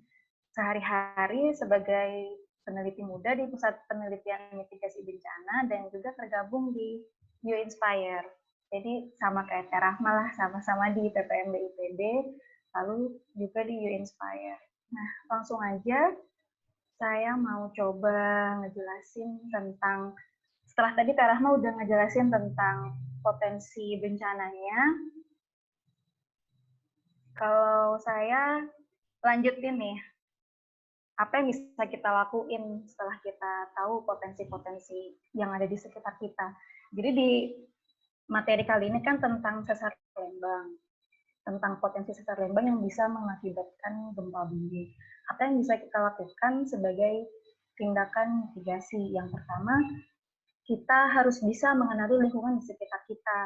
[SPEAKER 5] sehari-hari sebagai peneliti muda di Pusat Penelitian Mitigasi Bencana dan juga tergabung di You Inspire. Jadi sama kayak Teh Rahma lah, sama-sama di PPMB IPB, lalu juga di You Inspire. Nah, langsung aja saya mau coba ngejelasin tentang, setelah tadi Teh Rahma udah ngejelasin tentang potensi bencananya, kalau saya lanjutin nih, apa yang bisa kita lakuin setelah kita tahu potensi-potensi yang ada di sekitar kita. Jadi di materi kali ini kan tentang sesar Lembang, tentang potensi sesar Lembang yang bisa mengakibatkan gempa bumi. Apa yang bisa kita lakukan sebagai tindakan mitigasi? Yang pertama, kita harus bisa mengenali lingkungan di sekitar kita.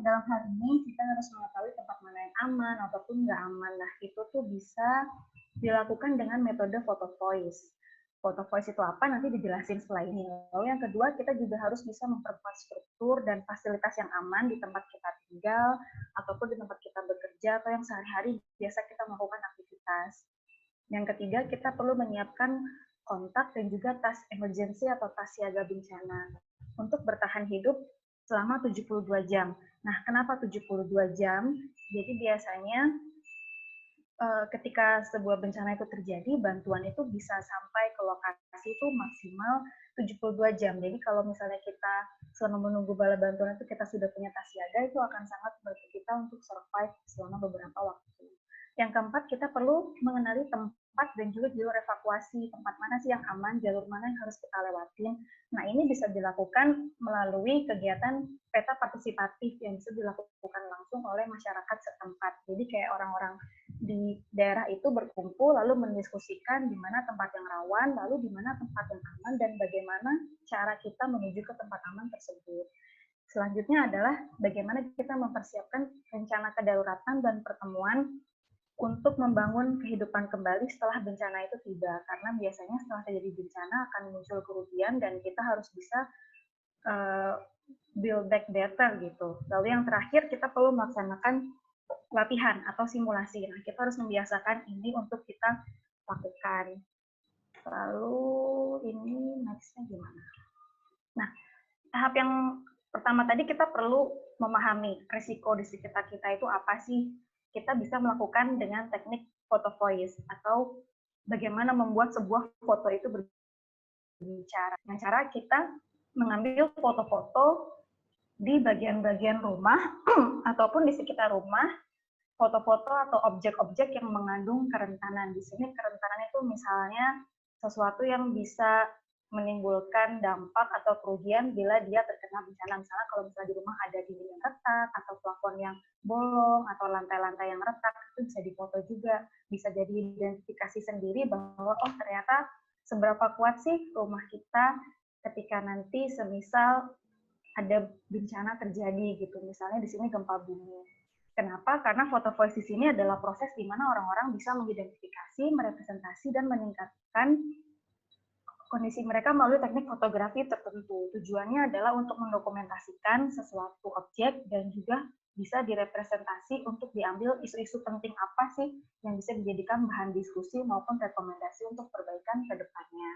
[SPEAKER 5] dalam hal ini kita harus mengetahui tempat mana yang aman ataupun nggak aman. Nah, itu tuh bisa dilakukan dengan metode photo voice. Photo voice itu apa? Nanti dijelasin setelah ini. Lalu yang kedua, kita juga harus bisa memperkuat struktur dan fasilitas yang aman di tempat kita tinggal, ataupun di tempat kita bekerja, atau yang sehari-hari biasa kita melakukan aktivitas. Yang ketiga, kita perlu menyiapkan kontak dan juga tas emergency atau tas siaga bencana untuk bertahan hidup selama 72 jam. Nah, kenapa 72 jam? Jadi biasanya ketika sebuah bencana itu terjadi, bantuan itu bisa sampai ke lokasi itu maksimal 72 jam. Jadi kalau misalnya kita selama menunggu bala bantuan itu kita sudah punya tas siaga, itu akan sangat membantu kita untuk survive selama beberapa waktu. Yang keempat, kita perlu mengenali tempat dan juga jalur evakuasi, tempat mana sih yang aman, jalur mana yang harus kita lewatin. Nah, ini bisa dilakukan melalui kegiatan peta partisipatif yang bisa dilakukan langsung oleh masyarakat setempat. Jadi kayak orang-orang di daerah itu berkumpul, lalu mendiskusikan di mana tempat yang rawan, lalu di mana tempat yang aman, dan bagaimana cara kita menuju ke tempat aman tersebut. Selanjutnya adalah bagaimana kita mempersiapkan rencana kedaruratan dan pertemuan untuk membangun kehidupan kembali setelah bencana itu tiba. Karena biasanya setelah terjadi bencana akan muncul kerugian dan kita harus bisa build back better gitu. Lalu yang terakhir, kita perlu melaksanakan latihan atau simulasi. Nah, kita harus membiasakan ini untuk kita lakukan. Lalu ini next-nya gimana? Nah, tahap yang pertama tadi kita perlu memahami risiko di sekitar kita itu apa sih. Kita bisa melakukan dengan teknik photo voice atau bagaimana membuat sebuah foto itu berbicara. Dengan cara kita mengambil foto-foto di bagian-bagian rumah ataupun di sekitar rumah, foto-foto atau objek-objek yang mengandung kerentanan. Di sini kerentanan itu misalnya sesuatu yang bisa menimbulkan dampak atau kerugian bila dia terkena bencana. Misalnya kalau misalnya di rumah ada dinding yang retak, atau plafon yang bolong, atau lantai-lantai yang retak, itu bisa difoto juga. Bisa jadi identifikasi sendiri bahwa, oh ternyata seberapa kuat sih rumah kita ketika nanti semisal ada bencana terjadi gitu. Misalnya di sini gempa bumi. Kenapa? Karena foto voice di sini adalah proses di mana orang-orang bisa mengidentifikasi, merepresentasi, dan meningkatkan kondisi mereka melalui teknik fotografi tertentu. Tujuannya adalah untuk mendokumentasikan sesuatu objek dan juga bisa direpresentasi untuk diambil isu-isu penting apa sih yang bisa dijadikan bahan diskusi maupun rekomendasi untuk perbaikan ke depannya.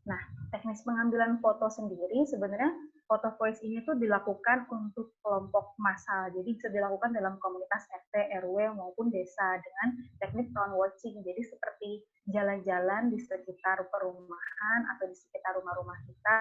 [SPEAKER 5] Nah, teknis pengambilan foto sendiri sebenarnya foto voice ini tuh dilakukan untuk kelompok massal. Jadi bisa dilakukan dalam komunitas RT, RW maupun desa dengan teknik town watching. Jadi seperti jalan-jalan di sekitar perumahan atau di sekitar rumah-rumah kita,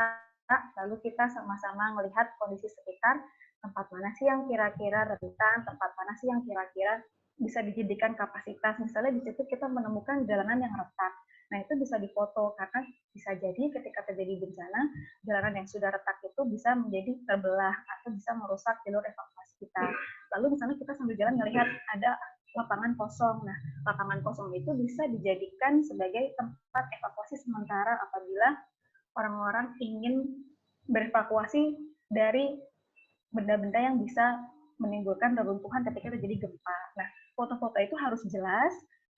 [SPEAKER 5] lalu kita sama-sama melihat kondisi sekitar, tempat mana sih yang kira-kira rentan, tempat mana sih yang kira-kira bisa dijadikan kapasitas. Misalnya di situ kita menemukan jalanan yang retak. Nah, itu bisa difoto karena bisa jadi ketika terjadi bencana, jalanan yang sudah retak itu bisa menjadi terbelah atau bisa merusak jalur evakuasi kita. Lalu misalnya kita sambil jalan melihat ada lapangan kosong. Nah, lapangan kosong itu bisa dijadikan sebagai tempat evakuasi sementara apabila orang-orang ingin berevakuasi dari benda-benda yang bisa menimbulkan reruntuhan ketika terjadi gempa. Nah, foto-foto itu harus jelas,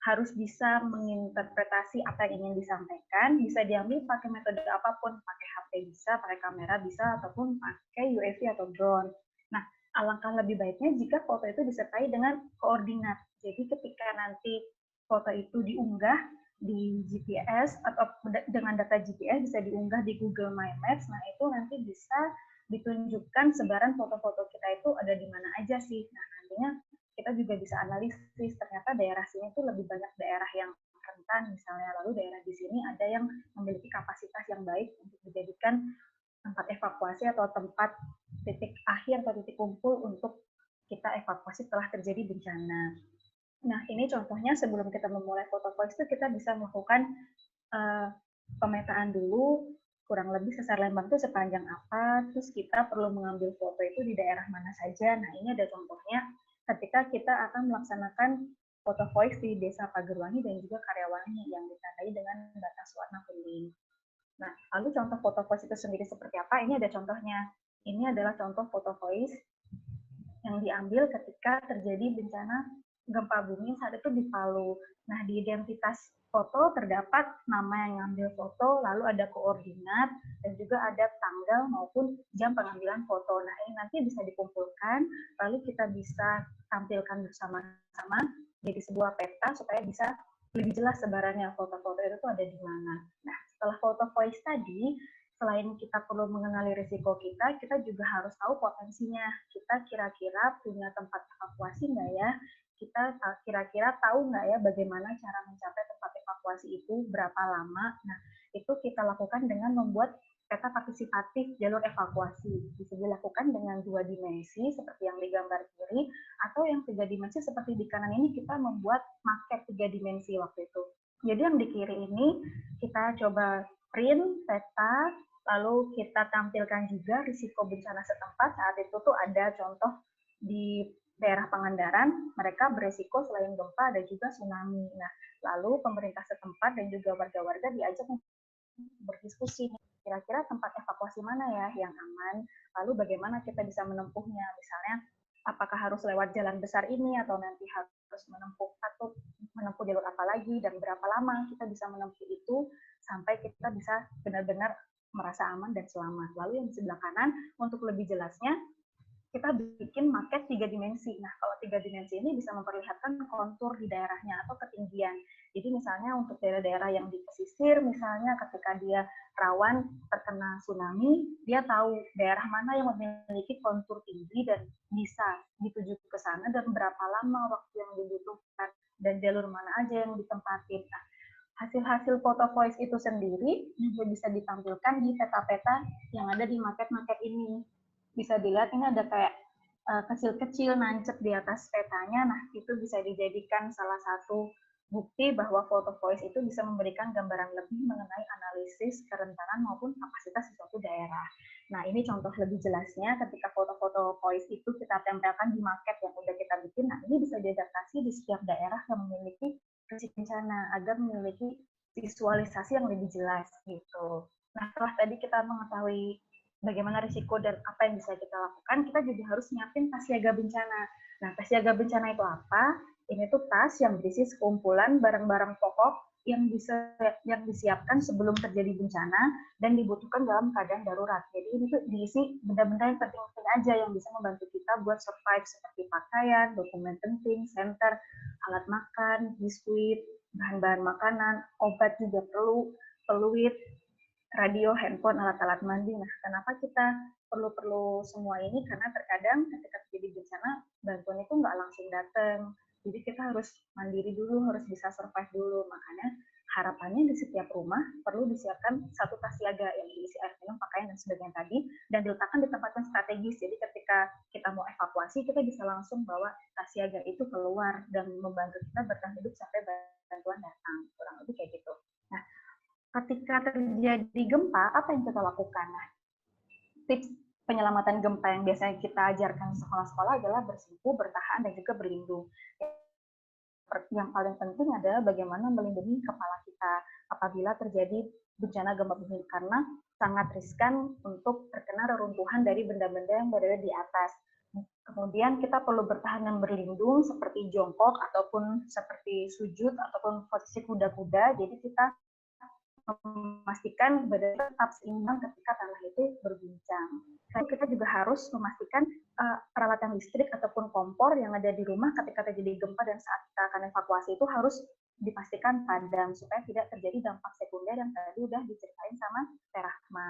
[SPEAKER 5] harus bisa menginterpretasi apa yang ingin disampaikan, bisa diambil pakai metode apapun, pakai HP bisa, pakai kamera bisa, ataupun pakai UAV atau drone. Nah, alangkah lebih baiknya jika foto itu disertai dengan koordinat. Jadi ketika nanti foto itu diunggah di GPS atau dengan data GPS bisa diunggah di Google My Maps, nah itu nanti bisa ditunjukkan sebaran foto-foto kita itu ada di mana aja sih. Nah, nantinya kita juga bisa analisis, ternyata daerah sini tuh lebih banyak daerah yang rentan misalnya, lalu daerah di sini ada yang memiliki kapasitas yang baik untuk dijadikan tempat evakuasi atau tempat titik akhir atau titik kumpul untuk kita evakuasi setelah terjadi bencana. Nah, ini contohnya sebelum kita memulai foto voice itu kita bisa melakukan pemetaan dulu, kurang lebih sesar Lembang itu sepanjang apa, terus kita perlu mengambil foto itu di daerah mana saja. Nah, ini ada contohnya ketika kita akan melaksanakan foto voice di Desa Pagerwangi dan juga Karyawangi yang ditandai dengan batas warna kuning. Nah, lalu contoh foto voice itu sendiri seperti apa? Ini ada contohnya. Ini adalah contoh foto voice yang diambil ketika terjadi bencana gempa bumi saat itu di Palu. Nah, di identitas foto terdapat nama yang ngambil foto, lalu ada koordinat, dan juga ada tanggal maupun jam pengambilan foto. Nah, ini nanti bisa dikumpulkan, lalu kita bisa tampilkan bersama-sama jadi sebuah peta supaya bisa lebih jelas sebarannya foto-foto itu ada di mana. Nah, setelah foto voice tadi, selain kita perlu mengenali risiko kita juga harus tahu potensinya. Kita kira-kira punya tempat evakuasi nggak ya? Kita kira-kira tahu nggak ya bagaimana cara mencapai tempat evakuasi itu, berapa lama. Nah, itu kita lakukan dengan membuat peta partisipatif jalur evakuasi. Bisa dilakukan dengan 2 dimensi seperti yang digambar kiri, atau yang 3 dimensi seperti di kanan ini kita membuat maket 3 dimensi waktu itu. Jadi yang di kiri ini kita coba print peta, lalu kita tampilkan juga risiko bencana setempat. Saat itu tuh ada contoh di daerah Pangandaran, mereka beresiko selain gempa ada juga tsunami. Nah, lalu pemerintah setempat dan juga warga-warga diajak berdiskusi, kira-kira tempat evakuasi mana ya yang aman, lalu bagaimana kita bisa menempuhnya. Misalnya, apakah harus lewat jalan besar ini atau nanti harus menempuh jalur apa lagi, dan berapa lama kita bisa menempuh itu sampai kita bisa benar-benar merasa aman dan selamat. Lalu yang di sebelah kanan, untuk lebih jelasnya, kita bikin maket 3 dimensi. Nah, kalau 3 dimensi ini bisa memperlihatkan kontur di daerahnya atau ketinggian. Jadi misalnya untuk daerah-daerah yang di pesisir, misalnya ketika dia rawan terkena tsunami, dia tahu daerah mana yang memiliki kontur tinggi dan bisa dituju ke sana dan berapa lama waktu yang dibutuhkan dan jalur mana aja yang ditempatin. Nah, hasil-hasil foto voice itu sendiri juga bisa ditampilkan di peta-peta yang ada di maket-maket ini. Bisa dilihat ini ada kayak kecil-kecil nancep di atas petanya. Nah, itu bisa dijadikan salah satu bukti bahwa foto voice itu bisa memberikan gambaran lebih mengenai analisis kerentanan maupun kapasitas di suatu daerah. Nah, ini contoh lebih jelasnya ketika foto-foto voice itu kita tempelkan di maket yang udah kita bikin. Nah, ini bisa diadaptasi di setiap daerah yang memiliki risiko bencana agar memiliki visualisasi yang lebih jelas gitu. Nah, setelah tadi kita mengetahui bagaimana risiko dan apa yang bisa kita lakukan, kita juga harus nyiapin tas siaga bencana. Nah, tas siaga bencana itu apa? Ini tuh tas yang berisi sekumpulan barang-barang pokok yang disiapkan sebelum terjadi bencana dan dibutuhkan dalam keadaan darurat. Jadi ini tuh diisi benda-benda yang penting-penting aja yang bisa membantu kita buat survive, seperti pakaian, dokumen penting, senter, alat makan, biskuit, bahan-bahan makanan, obat juga perlu, peluit, radio, handphone, alat-alat mandi. Nah, kenapa kita perlu semua ini? Karena terkadang ketika terjadi bencana, bantuan itu nggak langsung datang. Jadi kita harus mandiri dulu, harus bisa survive dulu. Makanya harapannya di setiap rumah perlu disiapkan satu tas siaga yang diisi air minum, pakaian, dan sebagainya tadi, dan diletakkan di tempat yang strategis. Jadi ketika kita mau evakuasi, kita bisa langsung bawa tas siaga itu keluar dan membantu kita bertahan hidup sampai bantuan datang. Kurang lebih kayak gitu. Nah, ketika terjadi gempa, apa yang kita lakukan? Nah, tips penyelamatan gempa yang biasanya kita ajarkan di sekolah-sekolah adalah bersimpuh, bertahan, dan juga berlindung. Yang paling penting adalah bagaimana melindungi kepala kita apabila terjadi bencana gempa bumi, karena sangat riskan untuk terkena reruntuhan dari benda-benda yang berada di atas. Kemudian kita perlu bertahan dan berlindung seperti jongkok ataupun seperti sujud ataupun posisi kuda-kuda. Jadi kita memastikan badan tetap seimbang ketika tanah itu berguncang. Lalu kita juga harus memastikan peralatan listrik ataupun kompor yang ada di rumah ketika terjadi gempa dan saat kita akan evakuasi itu harus dipastikan padam supaya tidak terjadi dampak sekunder yang tadi udah diceritain sama Terahma.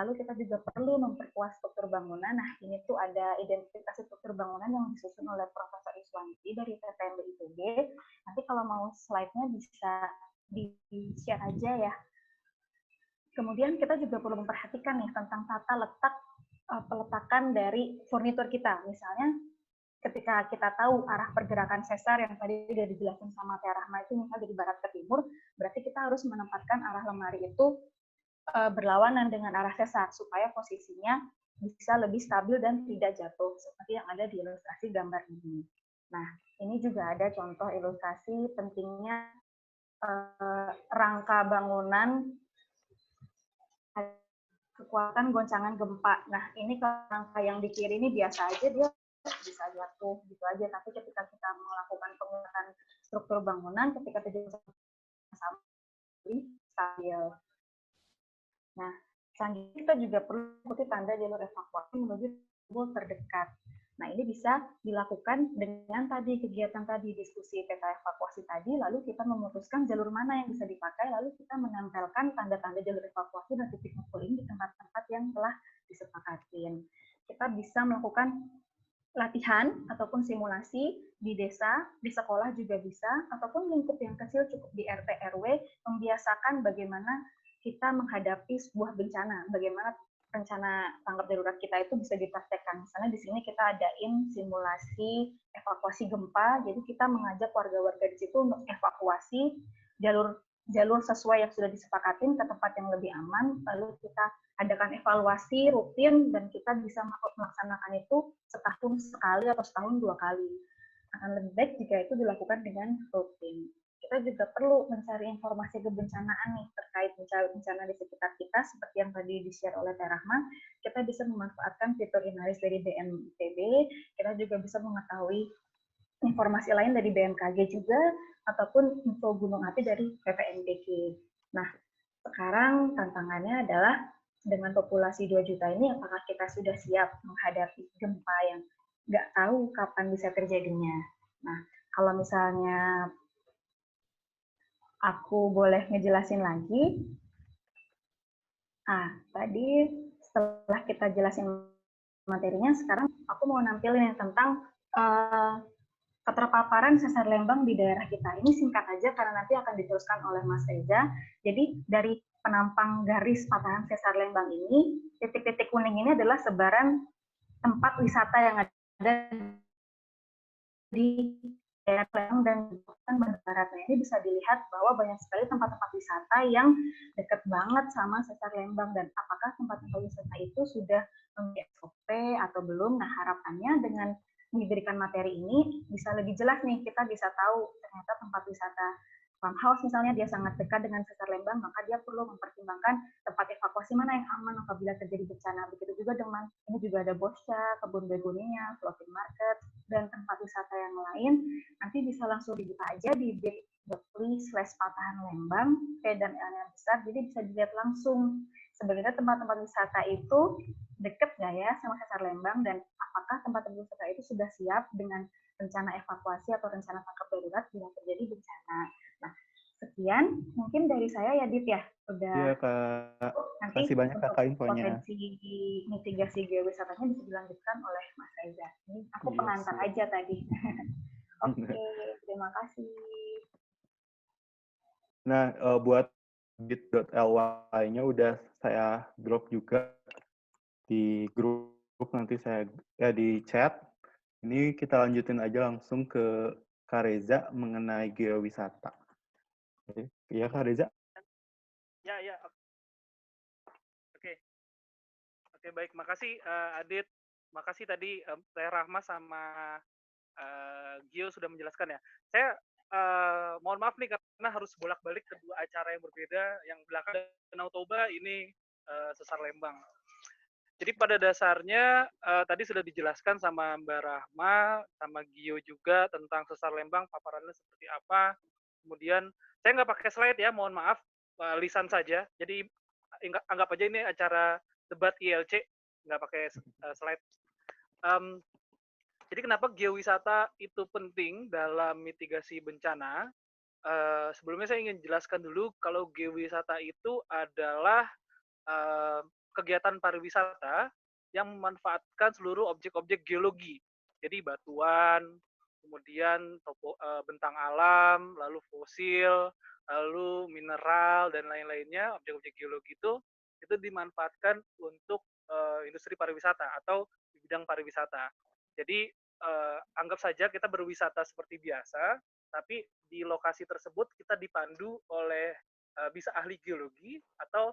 [SPEAKER 5] Lalu kita juga perlu memperkuat struktur bangunan. Nah, ini tuh ada identifikasi struktur bangunan yang disusun oleh Profesor Iswanti dari TPM BIPB. Nanti kalau mau slide-nya bisa di-share aja ya. Kemudian kita juga perlu memperhatikan nih tentang tata letak peletakan dari furnitur kita. Misalnya ketika kita tahu arah pergerakan sesar yang tadi sudah dijelaskan sama Terahma itu misalnya dari barat ke timur, berarti kita harus menempatkan arah lemari itu berlawanan dengan arah sesar supaya posisinya bisa lebih stabil dan tidak jatuh seperti yang ada di ilustrasi gambar ini. Nah, ini juga ada contoh ilustrasi pentingnya rangka bangunan kekuatan goncangan gempa. Nah, ini rangka yang di kiri ini biasa aja dia bisa jatuh gitu aja. Tapi ketika kita melakukan penguatan struktur bangunan, ketika terjadi sama stabil. Nah, selanjutnya kita juga perlu ikuti tanda jalur evakuasi menuju tanggul terdekat. Nah, ini bisa dilakukan dengan tadi kegiatan tadi, diskusi peta evakuasi tadi, lalu kita memutuskan jalur mana yang bisa dipakai, lalu kita menempelkan tanda-tanda jalur evakuasi dan titik ngumpul ini di tempat-tempat yang telah disepakatin. Kita bisa melakukan latihan ataupun simulasi di desa, di sekolah juga bisa, ataupun lingkup yang kecil cukup di RT RW, membiasakan bagaimana kita menghadapi sebuah bencana, bagaimana rencana tanggap darurat kita itu bisa dipraktekkan. Misalnya di sini kita adain simulasi evakuasi gempa, jadi kita mengajak warga-warga di situ untuk evakuasi jalur sesuai yang sudah disepakatin ke tempat yang lebih aman, lalu kita adakan evaluasi rutin dan kita bisa melaksanakan itu setahun sekali atau setahun 2 kali. Akan lebih baik jika itu dilakukan dengan rutin. Kita juga perlu mencari informasi kebencanaan nih terkait bencana di sekitar kita, seperti yang tadi di-share oleh Teh Rahma. Kita bisa memanfaatkan fitur Inaris dari BNPB, kita juga bisa mengetahui informasi lain dari BMKG juga, ataupun info gunung api dari PVMBG. Nah, sekarang tantangannya adalah dengan populasi 2 juta ini, apakah kita sudah siap menghadapi gempa yang nggak tahu kapan bisa terjadinya. Nah, kalau misalnya aku boleh ngejelasin lagi. Tadi setelah kita jelasin materinya, sekarang aku mau nampilin tentang keterpaparan sesar lembang di daerah kita. Ini singkat aja karena nanti akan diteruskan oleh Mas Reza. Jadi dari penampang garis patahan sesar lembang ini, titik-titik kuning ini adalah sebaran tempat wisata yang ada di daerah Lembang dan Bandung Barat. Nah, ini bisa dilihat bahwa banyak sekali tempat-tempat wisata yang dekat banget sama sesar Lembang, dan apakah tempat-tempat wisata itu sudah memiliki SOP atau belum. Nah, harapannya dengan diberikan materi ini bisa lebih jelas nih, kita bisa tahu ternyata tempat wisata farmhouse misalnya dia sangat dekat dengan sesar Lembang, maka dia perlu mempertimbangkan tempat evakuasi mana yang aman apabila terjadi bencana. Begitu juga dengan ini juga ada bosca, kebun begonia, floating market, dan tempat wisata yang lain. Nanti bisa langsung dibuka aja di bit.ly/patahan Lembang, P dan L yang besar, jadi bisa dilihat langsung sebenarnya tempat-tempat wisata itu deket nggak ya sama sesar Lembang, dan apakah tempat-tempat wisata itu sudah siap dengan rencana evakuasi atau rencana tanggap darurat bila terjadi bencana. Nah, sekian mungkin dari saya ya, Dit ya.
[SPEAKER 1] Iya, Kak.
[SPEAKER 5] Nanti
[SPEAKER 1] Kasih banyak Kakak infonya.
[SPEAKER 5] potensi mitigasi geowisatanya bisa dilanjutkan oleh Mas Reza. Ini aku pengantar aja tadi. Oke, terima kasih.
[SPEAKER 1] Nah, buat bit.ly-nya udah saya drop juga di grup, nanti saya di chat. Ini kita lanjutin aja langsung ke Kak Reza mengenai geowisata. Iya, Kak Reza?
[SPEAKER 6] Ya. Oke, baik. Makasih, Adit. Makasih tadi Teh Rahma sama Gio sudah menjelaskan ya. Saya mohon maaf nih karena harus bolak-balik kedua acara yang berbeda. Yang belakang Danau Toba, ini Sesar Lembang. Jadi pada dasarnya tadi sudah dijelaskan sama Mbak Rahma, sama Gio juga tentang Sesar Lembang, paparannya seperti apa. Kemudian saya nggak pakai slide ya, mohon maaf, lisan saja. Jadi anggap aja ini acara debat ILC, nggak pakai slide. Jadi kenapa geowisata itu penting dalam mitigasi bencana? Sebelumnya saya ingin jelaskan dulu kalau geowisata itu adalah kegiatan pariwisata yang memanfaatkan seluruh objek-objek geologi. Jadi batuan, kemudian bentang alam, lalu fosil, lalu mineral, dan lain-lainnya, objek-objek geologi itu dimanfaatkan untuk industri pariwisata atau di bidang pariwisata. Jadi anggap saja kita berwisata seperti biasa, tapi di lokasi tersebut kita dipandu oleh bisa ahli geologi atau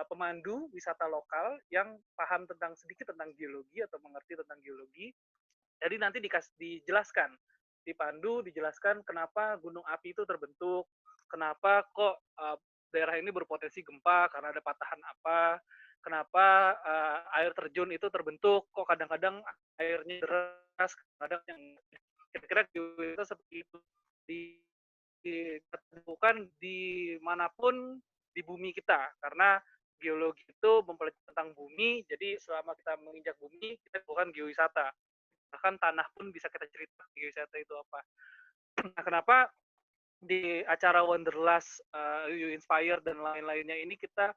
[SPEAKER 6] pemandu wisata lokal yang paham sedikit tentang geologi atau mengerti tentang geologi. Jadi nanti dijelaskan, dijelaskan kenapa gunung api itu terbentuk, kenapa kok daerah ini berpotensi gempa karena ada patahan apa, kenapa air terjun itu terbentuk, kok kadang-kadang airnya deras, kadang yang kira-kira geowisata seperti itu ditemukan dimanapun di bumi kita, karena geologi itu mempelajari tentang bumi, jadi selama kita menginjak bumi kita bukan geowisata, bahkan tanah pun bisa kita cerita geowisata itu apa. Nah, kenapa di acara Wanderlust, You Inspire dan lain-lainnya ini kita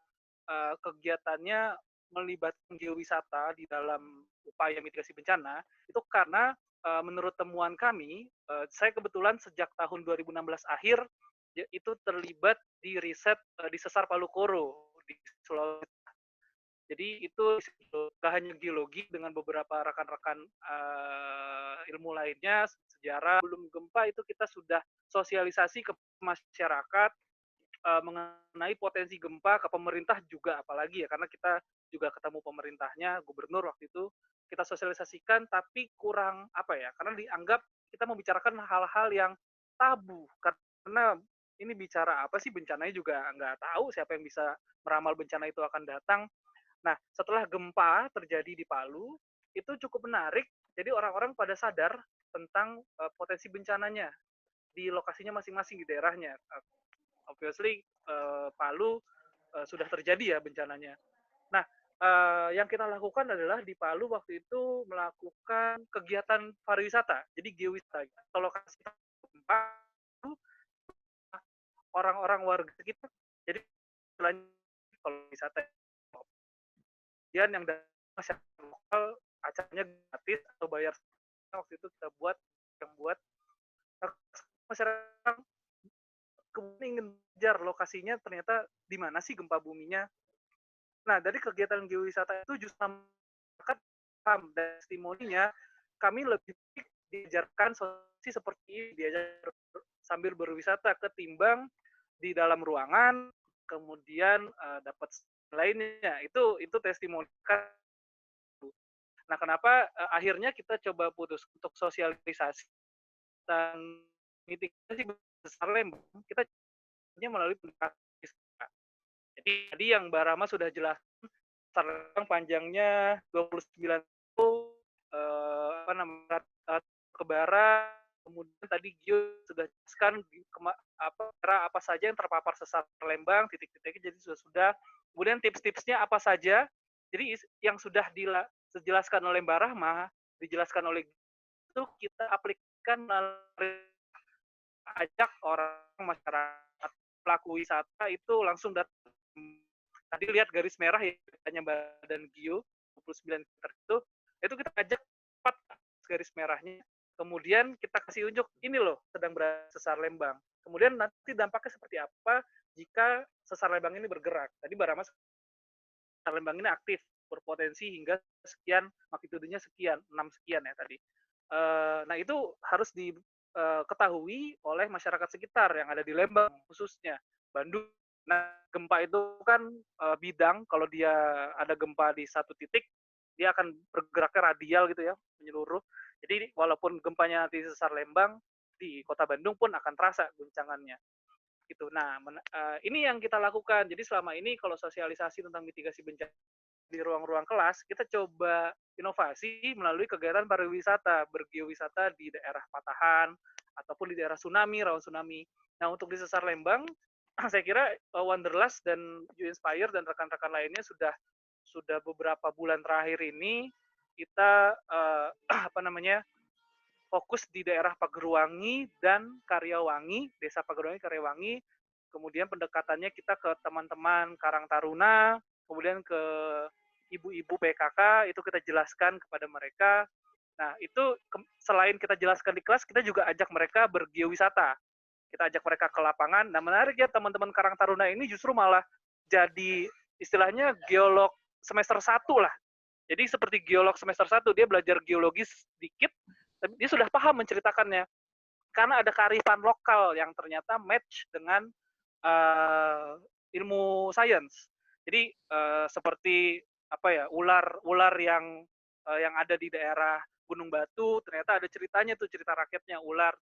[SPEAKER 6] kegiatannya melibatkan geowisata di dalam upaya mitigasi bencana, itu karena menurut temuan kami, saya kebetulan sejak tahun 2016 akhir itu terlibat di riset di Sesar Palu Koro di Sulawesi. Jadi itu gak hanya geologi, dengan beberapa rekan-rekan ilmu lainnya, sejarah. Belum gempa itu kita sudah sosialisasi ke masyarakat mengenai potensi gempa, ke pemerintah juga apalagi ya, karena kita juga ketemu pemerintahnya, gubernur waktu itu, kita sosialisasikan, tapi kurang apa ya, karena dianggap kita membicarakan hal-hal yang tabu, karena ini bicara apa sih, bencananya juga nggak tahu siapa yang bisa meramal bencana itu akan datang. Nah, setelah gempa terjadi di Palu, itu cukup menarik, jadi orang-orang pada sadar tentang potensi bencananya di lokasinya masing-masing di daerahnya. Obviously Palu sudah terjadi ya bencananya. Nah, yang kita lakukan adalah di Palu waktu itu melakukan kegiatan pariwisata, jadi geowisata. Ke lokasi gempa, orang-orang warga sekitar, jadi kalau wisata, kemudian yang dari masyarakat lokal acaranya gratis atau bayar. Waktu itu kita buat masyarakat kemudian ingin belajar lokasinya ternyata di mana sih gempa buminya. Nah, dari kegiatan geowisata itu justru masyarakat paham, dan testimoninya kami lebih diajarkan solusi seperti ini, diajar sambil berwisata ketimbang di dalam ruangan kemudian dapat lainnya. Itu testimoni. Nah, kenapa akhirnya kita coba putus untuk sosialisasi dan mitigasi besar Lembang, kita melalui pendekatan. Jadi tadi yang Mbak Rama sudah jelaskan, Lembang panjangnya 29 apa namanya ke barat, kemudian tadi Gio sudah jelaskan apa saja yang terpapar sesar Lembang, titik-titiknya jadi sudah. Kemudian tips-tipsnya apa saja. Jadi yang sudah dijelaskan oleh Mbak Rahma, dijelaskan oleh itu kita aplikasikan ajak orang masyarakat pelaku wisata itu langsung datang. Tadi lihat garis merah ya, hanya Badan Geo 29 meter itu kita ajak 4 garis merahnya. Kemudian kita kasih unjuk, ini loh sedang berada sesar Lembang. Kemudian nanti dampaknya seperti apa jika sesar Lembang ini bergerak. Tadi Mbak Rama, sesar Lembang ini aktif, berpotensi hingga sekian, magnitudenya sekian, 6 sekian ya tadi. Nah itu harus diketahui oleh masyarakat sekitar yang ada di Lembang, khususnya Bandung. Nah, gempa itu kan bidang, kalau dia ada gempa di satu titik, dia akan bergeraknya radial gitu ya, menyeluruh. Jadi walaupun gempanya di sesar Lembang, di kota Bandung pun akan terasa guncangannya. Gitu. Nah, ini yang kita lakukan. Jadi selama ini kalau sosialisasi tentang mitigasi bencana di ruang-ruang kelas, kita coba inovasi melalui kegiatan pariwisata, bergeowisata di daerah patahan, ataupun di daerah tsunami, rawan tsunami. Nah, untuk di sesar Lembang, saya kira Wanderlust dan You Inspire dan rekan-rekan lainnya sudah beberapa bulan terakhir ini kita fokus di daerah Pagerwangi dan Karyawangi, Desa Pagerwangi, Karyawangi. Kemudian pendekatannya kita ke teman-teman Karang Taruna, kemudian ke ibu-ibu PKK, itu kita jelaskan kepada mereka. Nah, itu selain kita jelaskan di kelas, kita juga ajak mereka bergeowisata. Kita ajak mereka ke lapangan. Nah, menarik ya, teman-teman Karang Taruna ini justru malah jadi istilahnya geolog semester 1 lah. Jadi seperti geolog semester 1, dia belajar geologi sedikit, tapi dia sudah paham menceritakannya. Karena ada kearifan lokal yang ternyata match dengan ilmu sains. Jadi seperti ular yang ada di daerah Gunung Batu, ternyata ada ceritanya tuh, cerita rakyatnya ular.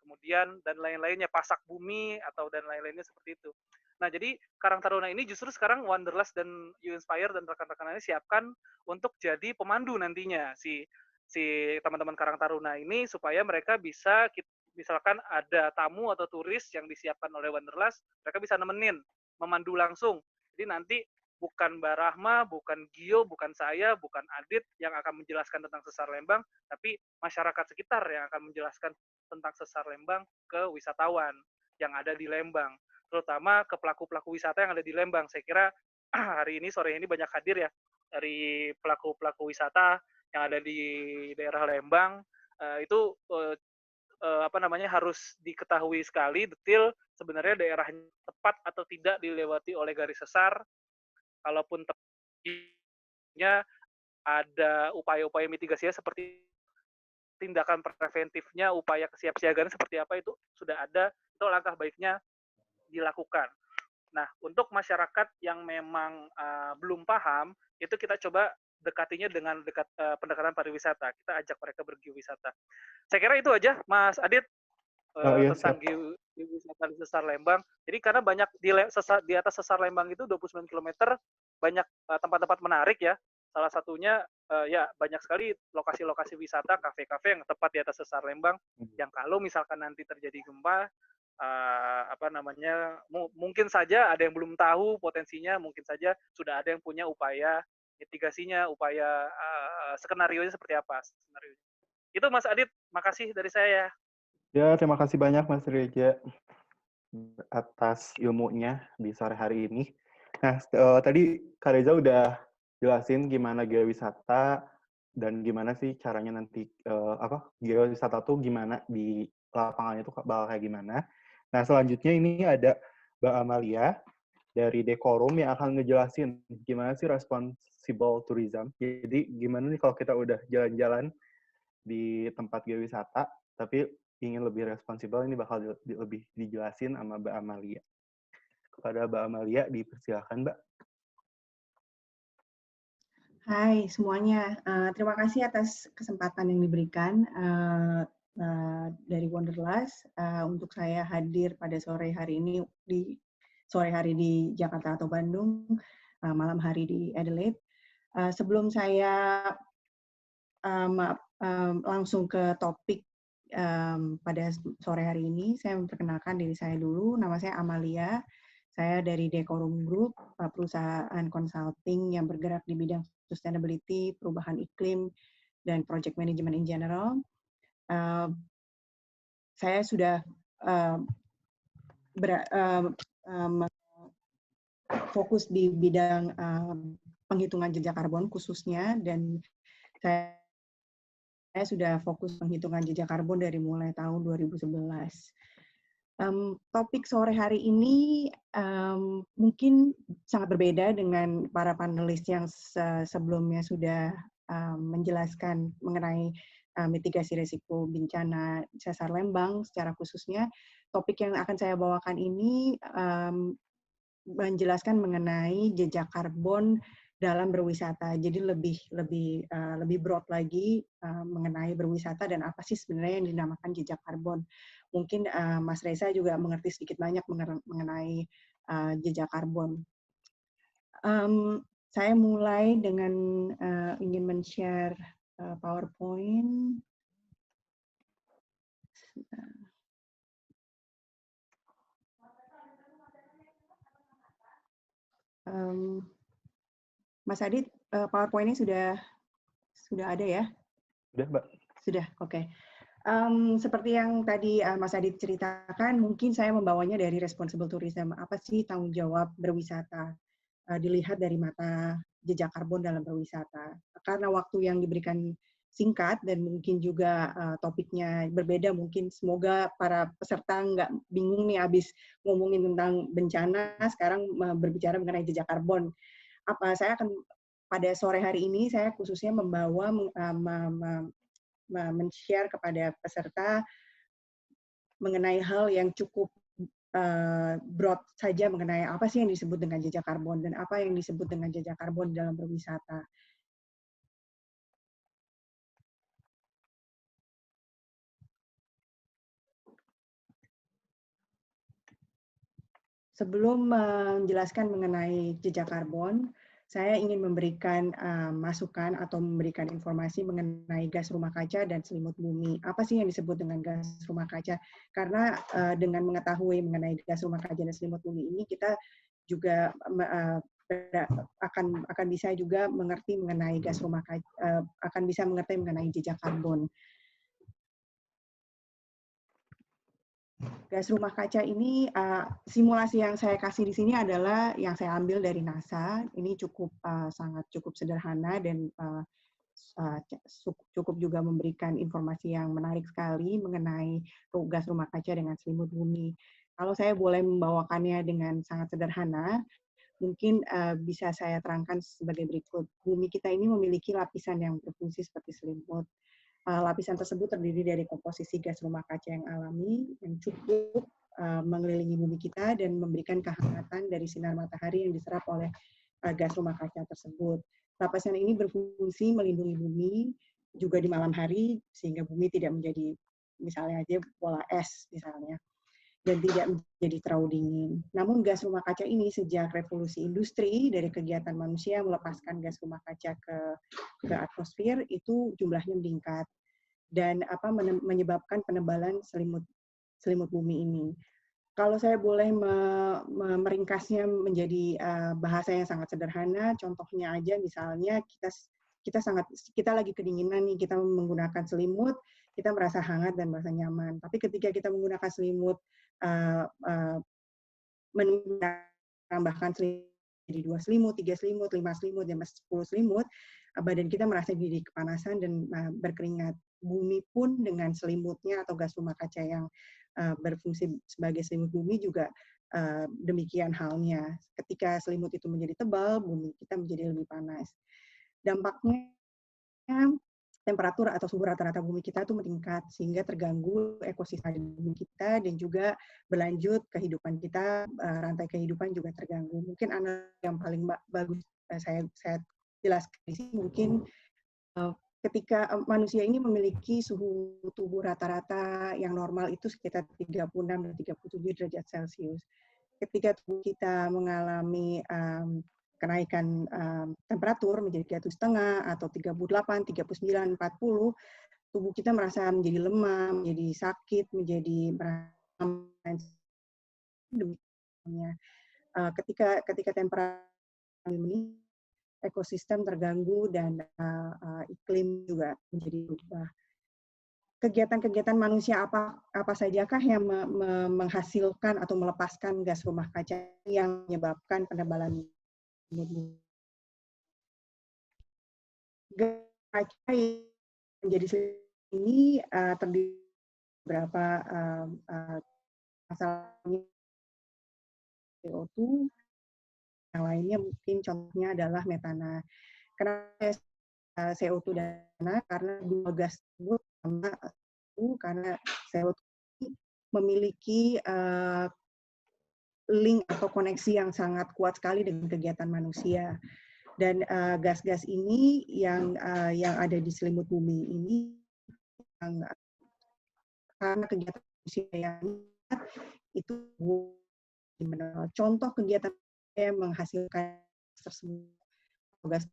[SPEAKER 6] Kemudian dan lain-lainnya, pasak bumi atau dan lain-lainnya seperti itu. Nah, jadi Karang Taruna ini justru sekarang Wanderlust dan You Inspire dan rekan-rekan lainnya siapkan untuk jadi pemandu nantinya si si teman-teman Karang Taruna ini supaya mereka bisa misalkan ada tamu atau turis yang disiapkan oleh Wanderlust, mereka bisa nemenin, memandu langsung. Jadi nanti bukan Mbak Rahma, bukan Gio, bukan saya, bukan Adit yang akan menjelaskan tentang Sesar Lembang, tapi masyarakat sekitar yang akan menjelaskan tentang Sesar Lembang ke wisatawan yang ada di Lembang, terutama ke pelaku-pelaku wisata yang ada di Lembang. Saya kira hari ini, sore ini banyak hadir ya dari pelaku-pelaku wisata yang ada di daerah Lembang. Itu apa namanya, harus diketahui sekali detail sebenarnya daerahnya tepat atau tidak dilewati oleh garis sesar. Kalaupun tepatnya ada upaya-upaya mitigasinya seperti tindakan preventifnya, upaya kesiapsiagaan seperti apa itu sudah ada, itu langkah baiknya dilakukan. Nah, untuk masyarakat yang memang belum paham, itu kita coba dekatinya dengan pendekatan pariwisata. Kita ajak mereka bergeowisata. Saya kira itu aja, Mas Adit,
[SPEAKER 1] Iya,
[SPEAKER 6] tentang
[SPEAKER 1] siap.
[SPEAKER 6] geowisata di Sesar Lembang. Jadi karena banyak di atas Sesar Lembang itu 29 km, banyak tempat-tempat menarik ya. Salah satunya ya banyak sekali lokasi-lokasi wisata, kafe-kafe yang tepat di atas Sesar Lembang, yang kalau misalkan nanti terjadi gempa, apa namanya, mungkin saja ada yang belum tahu potensinya, mungkin saja sudah ada yang punya upaya mitigasinya, upaya skenario-nya seperti apa skenario. Itu Mas Adit, makasih dari saya.
[SPEAKER 1] Ya, terima kasih banyak Mas Reja atas ilmunya di sore hari ini. Nah, tadi Kak Reza udah jelasin gimana geowisata dan gimana sih caranya nanti geowisata tuh gimana di lapangannya tuh bakal kayak gimana. Nah, selanjutnya ini ada Mbak Amalia dari Dekorum yang akan ngejelasin gimana sih responsible tourism. Jadi gimana nih kalau kita udah jalan-jalan di tempat geowisata, tapi ingin lebih responsibel, ini bakal lebih dijelasin sama Mbak Amalia. Kepada Mbak Amalia, dipersilakan Mbak.
[SPEAKER 7] Hai semuanya, terima kasih atas kesempatan yang diberikan dari Wanderlust untuk saya hadir pada sore hari ini di Jakarta atau Bandung, malam hari di Adelaide. Sebelum saya langsung ke topik pada sore hari ini, saya memperkenalkan diri saya dulu. Nama saya Amalia. Saya dari Dekorum Group, perusahaan consulting yang bergerak di bidang sustainability, perubahan iklim, dan project management in general. Saya sudah fokus di bidang penghitungan jejak karbon khususnya, dan saya sudah fokus penghitungan jejak karbon dari mulai tahun 2011. Topik sore hari ini mungkin sangat berbeda dengan para panelis yang sebelumnya sudah menjelaskan mengenai mitigasi risiko bencana Sesar Lembang secara khususnya. Topik yang akan saya bawakan ini menjelaskan mengenai jejak karbon dalam berwisata. Jadi lebih broad lagi mengenai berwisata dan apa sih sebenarnya yang dinamakan jejak karbon. Mungkin Mas Reza juga mengerti sedikit banyak mengenai jejak karbon. Saya mulai dengan ingin men-share PowerPoint. Mas Adit, PowerPoint-nya sudah ada ya?
[SPEAKER 1] Sudah, Mbak.
[SPEAKER 7] Sudah, oke. Seperti yang tadi Mas Adit ceritakan, mungkin saya membawanya dari responsible tourism. Apa sih tanggung jawab berwisata? Dilihat dari mata jejak karbon dalam berwisata. Karena waktu yang diberikan singkat dan mungkin juga topiknya berbeda, mungkin semoga para peserta nggak bingung nih abis ngomongin tentang bencana, sekarang berbicara mengenai jejak karbon. Saya akan pada sore hari ini saya khususnya membawa men-share kepada peserta mengenai hal yang cukup broad saja mengenai apa sih yang disebut dengan jejak karbon dan apa yang disebut dengan jejak karbon dalam berwisata. Sebelum menjelaskan mengenai jejak karbon, saya ingin memberikan masukan atau memberikan informasi mengenai gas rumah kaca dan selimut bumi. Apa sih yang disebut dengan gas rumah kaca? Karena dengan mengetahui mengenai gas rumah kaca dan selimut bumi ini, kita juga akan bisa juga mengerti mengenai gas rumah kaca, akan bisa mengerti mengenai jejak karbon. Gas rumah kaca ini, simulasi yang saya kasih di sini adalah yang saya ambil dari NASA. Ini sangat cukup sederhana dan cukup juga memberikan informasi yang menarik sekali mengenai gas rumah kaca dengan selimut bumi. Kalau saya boleh membawakannya dengan sangat sederhana, mungkin bisa saya terangkan sebagai berikut. Bumi kita ini memiliki lapisan yang berfungsi seperti selimut. Lapisan tersebut terdiri dari komposisi gas rumah kaca yang alami yang cukup mengelilingi bumi kita dan memberikan kehangatan dari sinar matahari yang diserap oleh gas rumah kaca tersebut. Lapisan ini berfungsi melindungi bumi juga di malam hari sehingga bumi tidak menjadi misalnya aja bola es misalnya dan tidak menjadi terlalu dingin. Namun gas rumah kaca ini sejak revolusi industri dari kegiatan manusia melepaskan gas rumah kaca ke atmosfer itu jumlahnya meningkat dan menyebabkan penebalan selimut bumi ini. Kalau saya boleh meringkasnya menjadi bahasa yang sangat sederhana, contohnya aja misalnya kita lagi kedinginan nih, kita menggunakan selimut, kita merasa hangat dan merasa nyaman. Tapi ketika kita menggunakan selimut, menambahkan selimut jadi 2 selimut, 3 selimut, 5 selimut, dan 10 selimut, badan kita merasa jadi kepanasan dan berkeringat. Bumi pun dengan selimutnya atau gas rumah kaca yang berfungsi sebagai selimut bumi juga demikian halnya. Ketika selimut itu menjadi tebal, bumi kita menjadi lebih panas. Dampaknya temperatur atau suhu rata-rata bumi kita itu meningkat sehingga terganggu ekosistem bumi kita dan juga berlanjut kehidupan kita, rantai kehidupan juga terganggu. Mungkin analogi yang paling bagus saya jelaskan di sini mungkin ketika manusia ini memiliki suhu tubuh rata-rata yang normal itu sekitar 36 dan 37 derajat Celcius. Ketika tubuh kita mengalami kenaikan temperatur menjadi 3,5 atau 38, 39, 40, tubuh kita merasa menjadi lemah, menjadi sakit, menjadi ketika temperatur meningkat, ekosistem terganggu dan iklim juga menjadi berubah. Kegiatan-kegiatan manusia apa sajakah yang menghasilkan atau melepaskan gas rumah kaca yang menyebabkan penebalan bumi? Gas kaca yang menjadi ini terdiri beberapa masalahnya CO2. Yang lainnya mungkin contohnya adalah metana. Kenapa CO2 dan metana? Karena dua gas tersebut karena CO2 memiliki link atau koneksi yang sangat kuat sekali dengan kegiatan manusia. Dan gas-gas ini yang ada di selimut bumi ini karena kegiatan manusia yang itu contoh kegiatan yang menghasilkan tersebut gas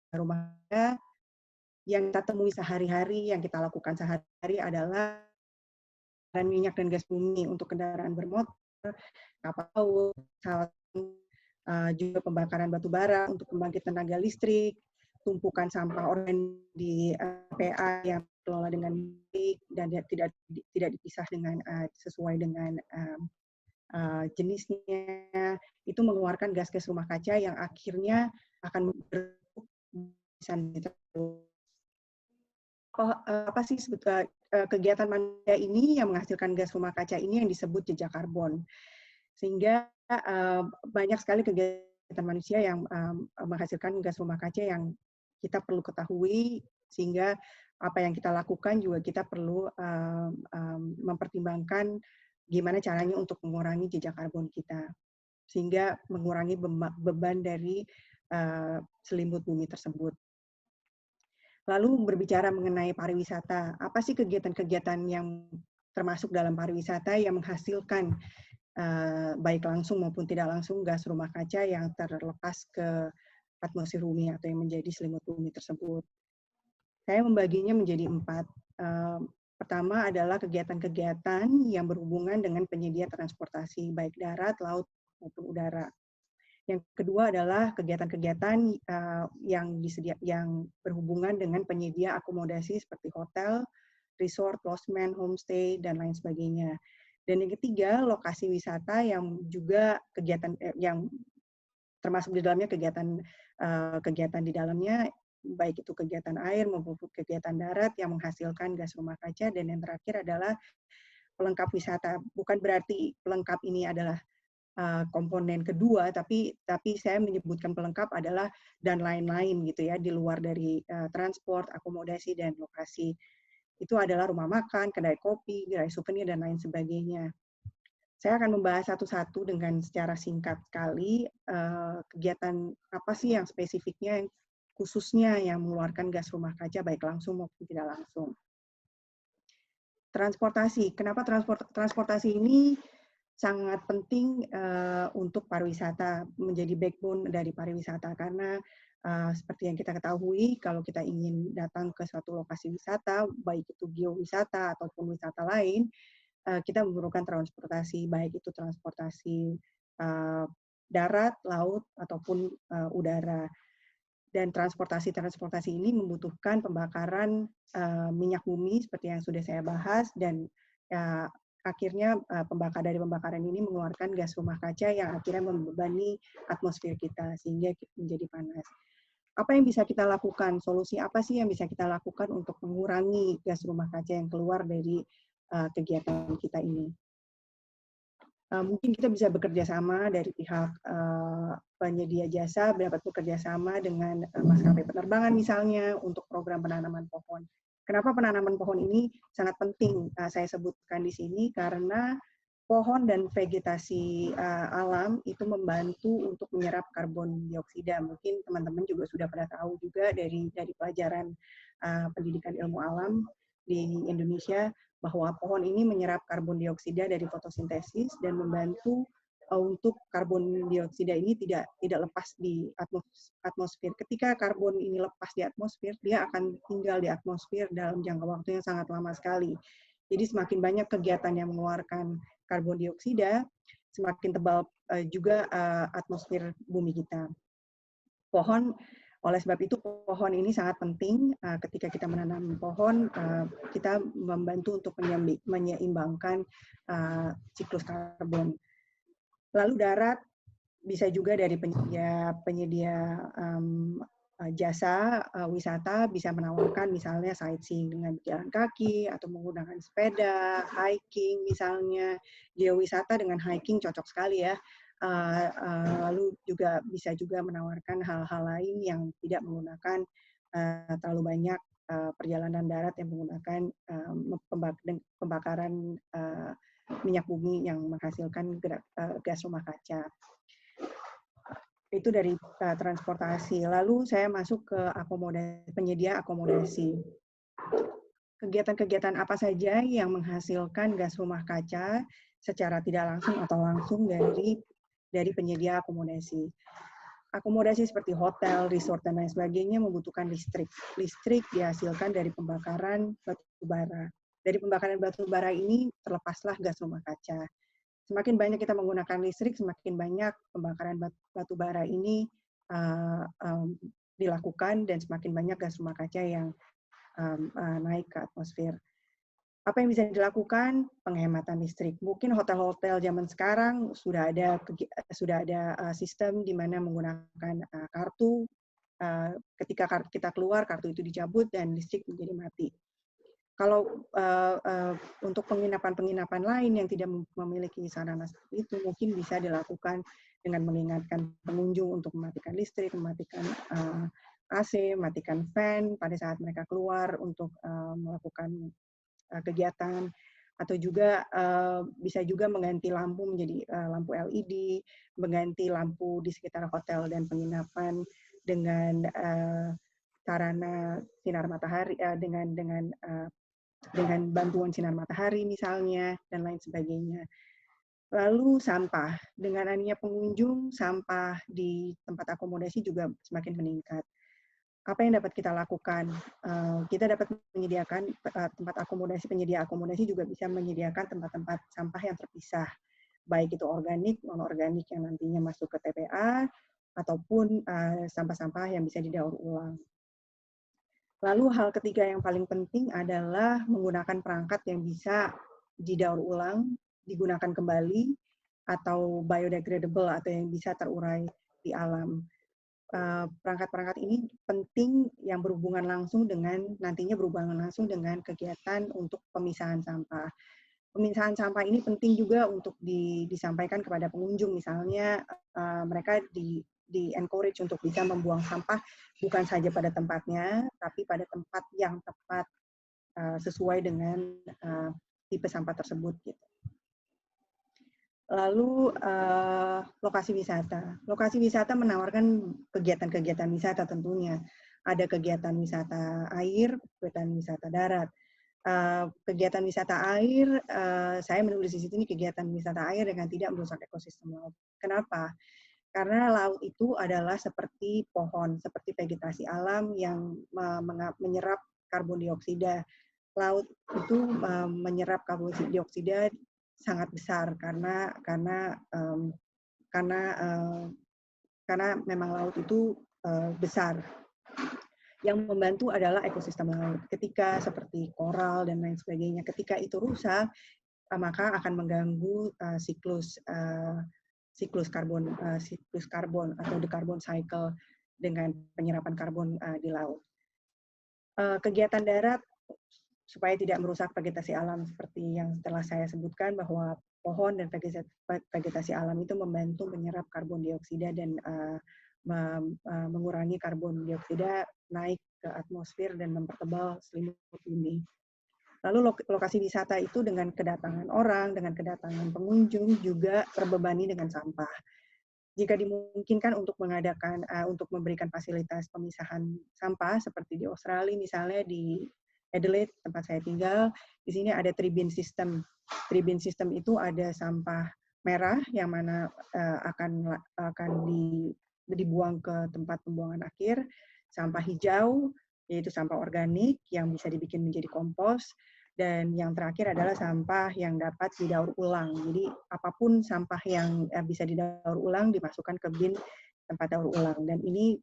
[SPEAKER 7] rumah kaca yang kita temui sehari-hari, yang kita lakukan sehari-hari adalah minyak dan gas bumi untuk kendaraan bermotor, kapal laut, juga pembakaran batu bara untuk pembangkit tenaga listrik, tumpukan sampah organik di PA yang dikelola dengan baik dan tidak dipisah dengan sesuai dengan jenisnya, itu mengeluarkan gas-gas rumah kaca yang akhirnya akan apa sih kegiatan manusia ini yang menghasilkan gas rumah kaca ini yang disebut jejak karbon. Sehingga banyak sekali kegiatan manusia yang menghasilkan gas rumah kaca yang kita perlu ketahui, sehingga apa yang kita lakukan juga kita perlu mempertimbangkan gimana caranya untuk mengurangi jejak karbon kita, sehingga mengurangi beban dari selimut bumi tersebut. Lalu berbicara mengenai pariwisata, apa sih kegiatan-kegiatan yang termasuk dalam pariwisata yang menghasilkan baik langsung maupun tidak langsung gas rumah kaca yang terlepas ke atmosfer bumi atau yang menjadi selimut bumi tersebut. Saya membaginya menjadi 4. Pertama adalah kegiatan-kegiatan yang berhubungan dengan penyedia transportasi, baik darat, laut, maupun udara. Yang kedua adalah kegiatan-kegiatan yang berhubungan dengan penyedia akomodasi seperti hotel, resort, lodgement, homestay, dan lain sebagainya. Dan yang ketiga, lokasi wisata yang juga kegiatan yang termasuk di dalamnya kegiatan di dalamnya, baik itu kegiatan air maupun kegiatan darat yang menghasilkan gas rumah kaca. Dan yang terakhir adalah pelengkap wisata. Bukan berarti pelengkap ini adalah komponen kedua, tapi saya menyebutkan pelengkap adalah dan lain-lain gitu ya, di luar dari transport, akomodasi, dan lokasi. Itu adalah rumah makan, kedai kopi, gerai souvenir, dan lain sebagainya. Saya akan membahas satu-satu dengan secara singkat sekali kegiatan apa sih yang spesifiknya, khususnya yang mengeluarkan gas rumah kaca baik langsung maupun tidak langsung. Transportasi. Kenapa transportasi ini sangat penting untuk pariwisata, menjadi backbone dari pariwisata, karena seperti yang kita ketahui, kalau kita ingin datang ke suatu lokasi wisata, baik itu geowisata ataupun wisata lain, kita memerlukan transportasi, baik itu transportasi darat, laut, ataupun udara. Dan transportasi ini membutuhkan pembakaran minyak bumi seperti yang sudah saya bahas, dan akhirnya dari pembakaran ini mengeluarkan gas rumah kaca yang akhirnya membebani atmosfer kita sehingga menjadi panas. Apa yang bisa kita lakukan? Solusi apa sih yang bisa kita lakukan untuk mengurangi gas rumah kaca yang keluar dari kegiatan kita ini? Mungkin kita bisa bekerja sama dari pihak penyedia jasa, dapat bekerja sama dengan maskapai penerbangan misalnya untuk program penanaman pohon. Kenapa penanaman pohon ini sangat penting saya sebutkan di sini? Karena pohon dan vegetasi alam itu membantu untuk menyerap karbon dioksida. Mungkin teman-teman juga sudah pada tahu juga dari pelajaran pendidikan ilmu alam di Indonesia, bahwa pohon ini menyerap karbon dioksida dari fotosintesis dan membantu untuk karbon dioksida ini tidak lepas di atmosfer. Ketika karbon ini lepas di atmosfer, dia akan tinggal di atmosfer dalam jangka waktu yang sangat lama sekali. Jadi semakin banyak kegiatan yang mengeluarkan karbon dioksida, semakin tebal juga atmosfer bumi kita. Oleh sebab itu, pohon ini sangat penting. Ketika kita menanam pohon, kita membantu untuk menyeimbangkan siklus karbon. Lalu darat, bisa juga dari penyedia jasa wisata bisa menawarkan misalnya sightseeing dengan berjalan kaki atau menggunakan sepeda, hiking misalnya. Geowisata dengan hiking cocok sekali ya. Lalu juga bisa juga menawarkan hal-hal lain yang tidak menggunakan terlalu banyak perjalanan darat yang menggunakan pembakaran minyak bumi yang menghasilkan gas rumah kaca. Itu dari transportasi. Lalu saya masuk ke penyedia akomodasi. Kegiatan-kegiatan apa saja yang menghasilkan gas rumah kaca secara tidak langsung atau langsung dari penyedia akomodasi. Akomodasi seperti hotel, resort, dan lain sebagainya membutuhkan listrik. Listrik dihasilkan dari pembakaran batu bara. Dari pembakaran batu bara ini terlepaslah gas rumah kaca. Semakin banyak kita menggunakan listrik, semakin banyak pembakaran batu bara ini dilakukan dan semakin banyak gas rumah kaca yang naik ke atmosfer. Apa yang bisa dilakukan? Penghematan listrik. Mungkin hotel-hotel zaman sekarang sudah ada sistem di mana menggunakan kartu. Ketika kita keluar, kartu itu dicabut dan listrik menjadi mati. Kalau untuk penginapan-penginapan lain yang tidak memiliki sarana seperti itu, mungkin bisa dilakukan dengan mengingatkan pengunjung untuk mematikan listrik, mematikan AC, mematikan fan pada saat mereka keluar untuk melakukan kegiatan, atau juga bisa juga mengganti lampu menjadi lampu LED, mengganti lampu di sekitar hotel dan penginapan dengan sarana sinar matahari, dengan bantuan sinar matahari misalnya, dan lain sebagainya. Lalu sampah, dengan adanya pengunjung, sampah di tempat akomodasi juga semakin meningkat. Apa yang dapat kita lakukan? Kita dapat menyediakan tempat akomodasi, penyedia akomodasi juga bisa menyediakan tempat-tempat sampah yang terpisah, baik itu organik, non-organik yang nantinya masuk ke TPA, ataupun sampah-sampah yang bisa didaur ulang. Lalu hal ketiga yang paling penting adalah menggunakan perangkat yang bisa didaur ulang, digunakan kembali, atau biodegradable atau yang bisa terurai di alam. Perangkat-perangkat ini penting yang berhubungan langsung dengan, nantinya berhubungan langsung dengan kegiatan untuk pemisahan sampah. Pemisahan sampah ini penting juga untuk disampaikan kepada pengunjung, misalnya mereka di-encourage untuk bisa membuang sampah bukan saja pada tempatnya, tapi pada tempat yang tepat sesuai dengan tipe sampah tersebut. Gitu. Lalu lokasi wisata. Lokasi wisata menawarkan kegiatan-kegiatan wisata tentunya. Ada kegiatan wisata air, kegiatan wisata darat. Kegiatan wisata air, saya menulis di sini kegiatan wisata air dengan tidak merusak ekosistem laut. Kenapa? Karena laut itu adalah seperti pohon, seperti vegetasi alam yang menyerap karbon dioksida. Laut itu menyerap karbon dioksida sangat besar karena memang laut itu besar. Yang membantu adalah ekosistem laut. Ketika seperti koral dan lain sebagainya, ketika itu rusak, maka akan mengganggu siklus karbon atau the carbon cycle dengan penyerapan karbon di laut. Kegiatan darat supaya tidak merusak vegetasi alam seperti yang telah saya sebutkan, bahwa pohon dan vegetasi alam itu membantu menyerap karbon dioksida dan mengurangi karbon dioksida naik ke atmosfer dan mempertebal selimut bumi. Lalu lokasi wisata itu dengan kedatangan orang, dengan kedatangan pengunjung juga terbebani dengan sampah. Jika dimungkinkan untuk mengadakan, untuk memberikan fasilitas pemisahan sampah seperti di Australia misalnya, di Adelaide tempat saya tinggal, di sini ada three bin system. Three bin system itu ada sampah merah yang mana akan dibuang ke tempat pembuangan akhir, sampah hijau yaitu sampah organik yang bisa dibikin menjadi kompos, dan yang terakhir adalah sampah yang dapat didaur ulang. Jadi apapun sampah yang bisa didaur ulang dimasukkan ke bin tempat daur ulang, dan ini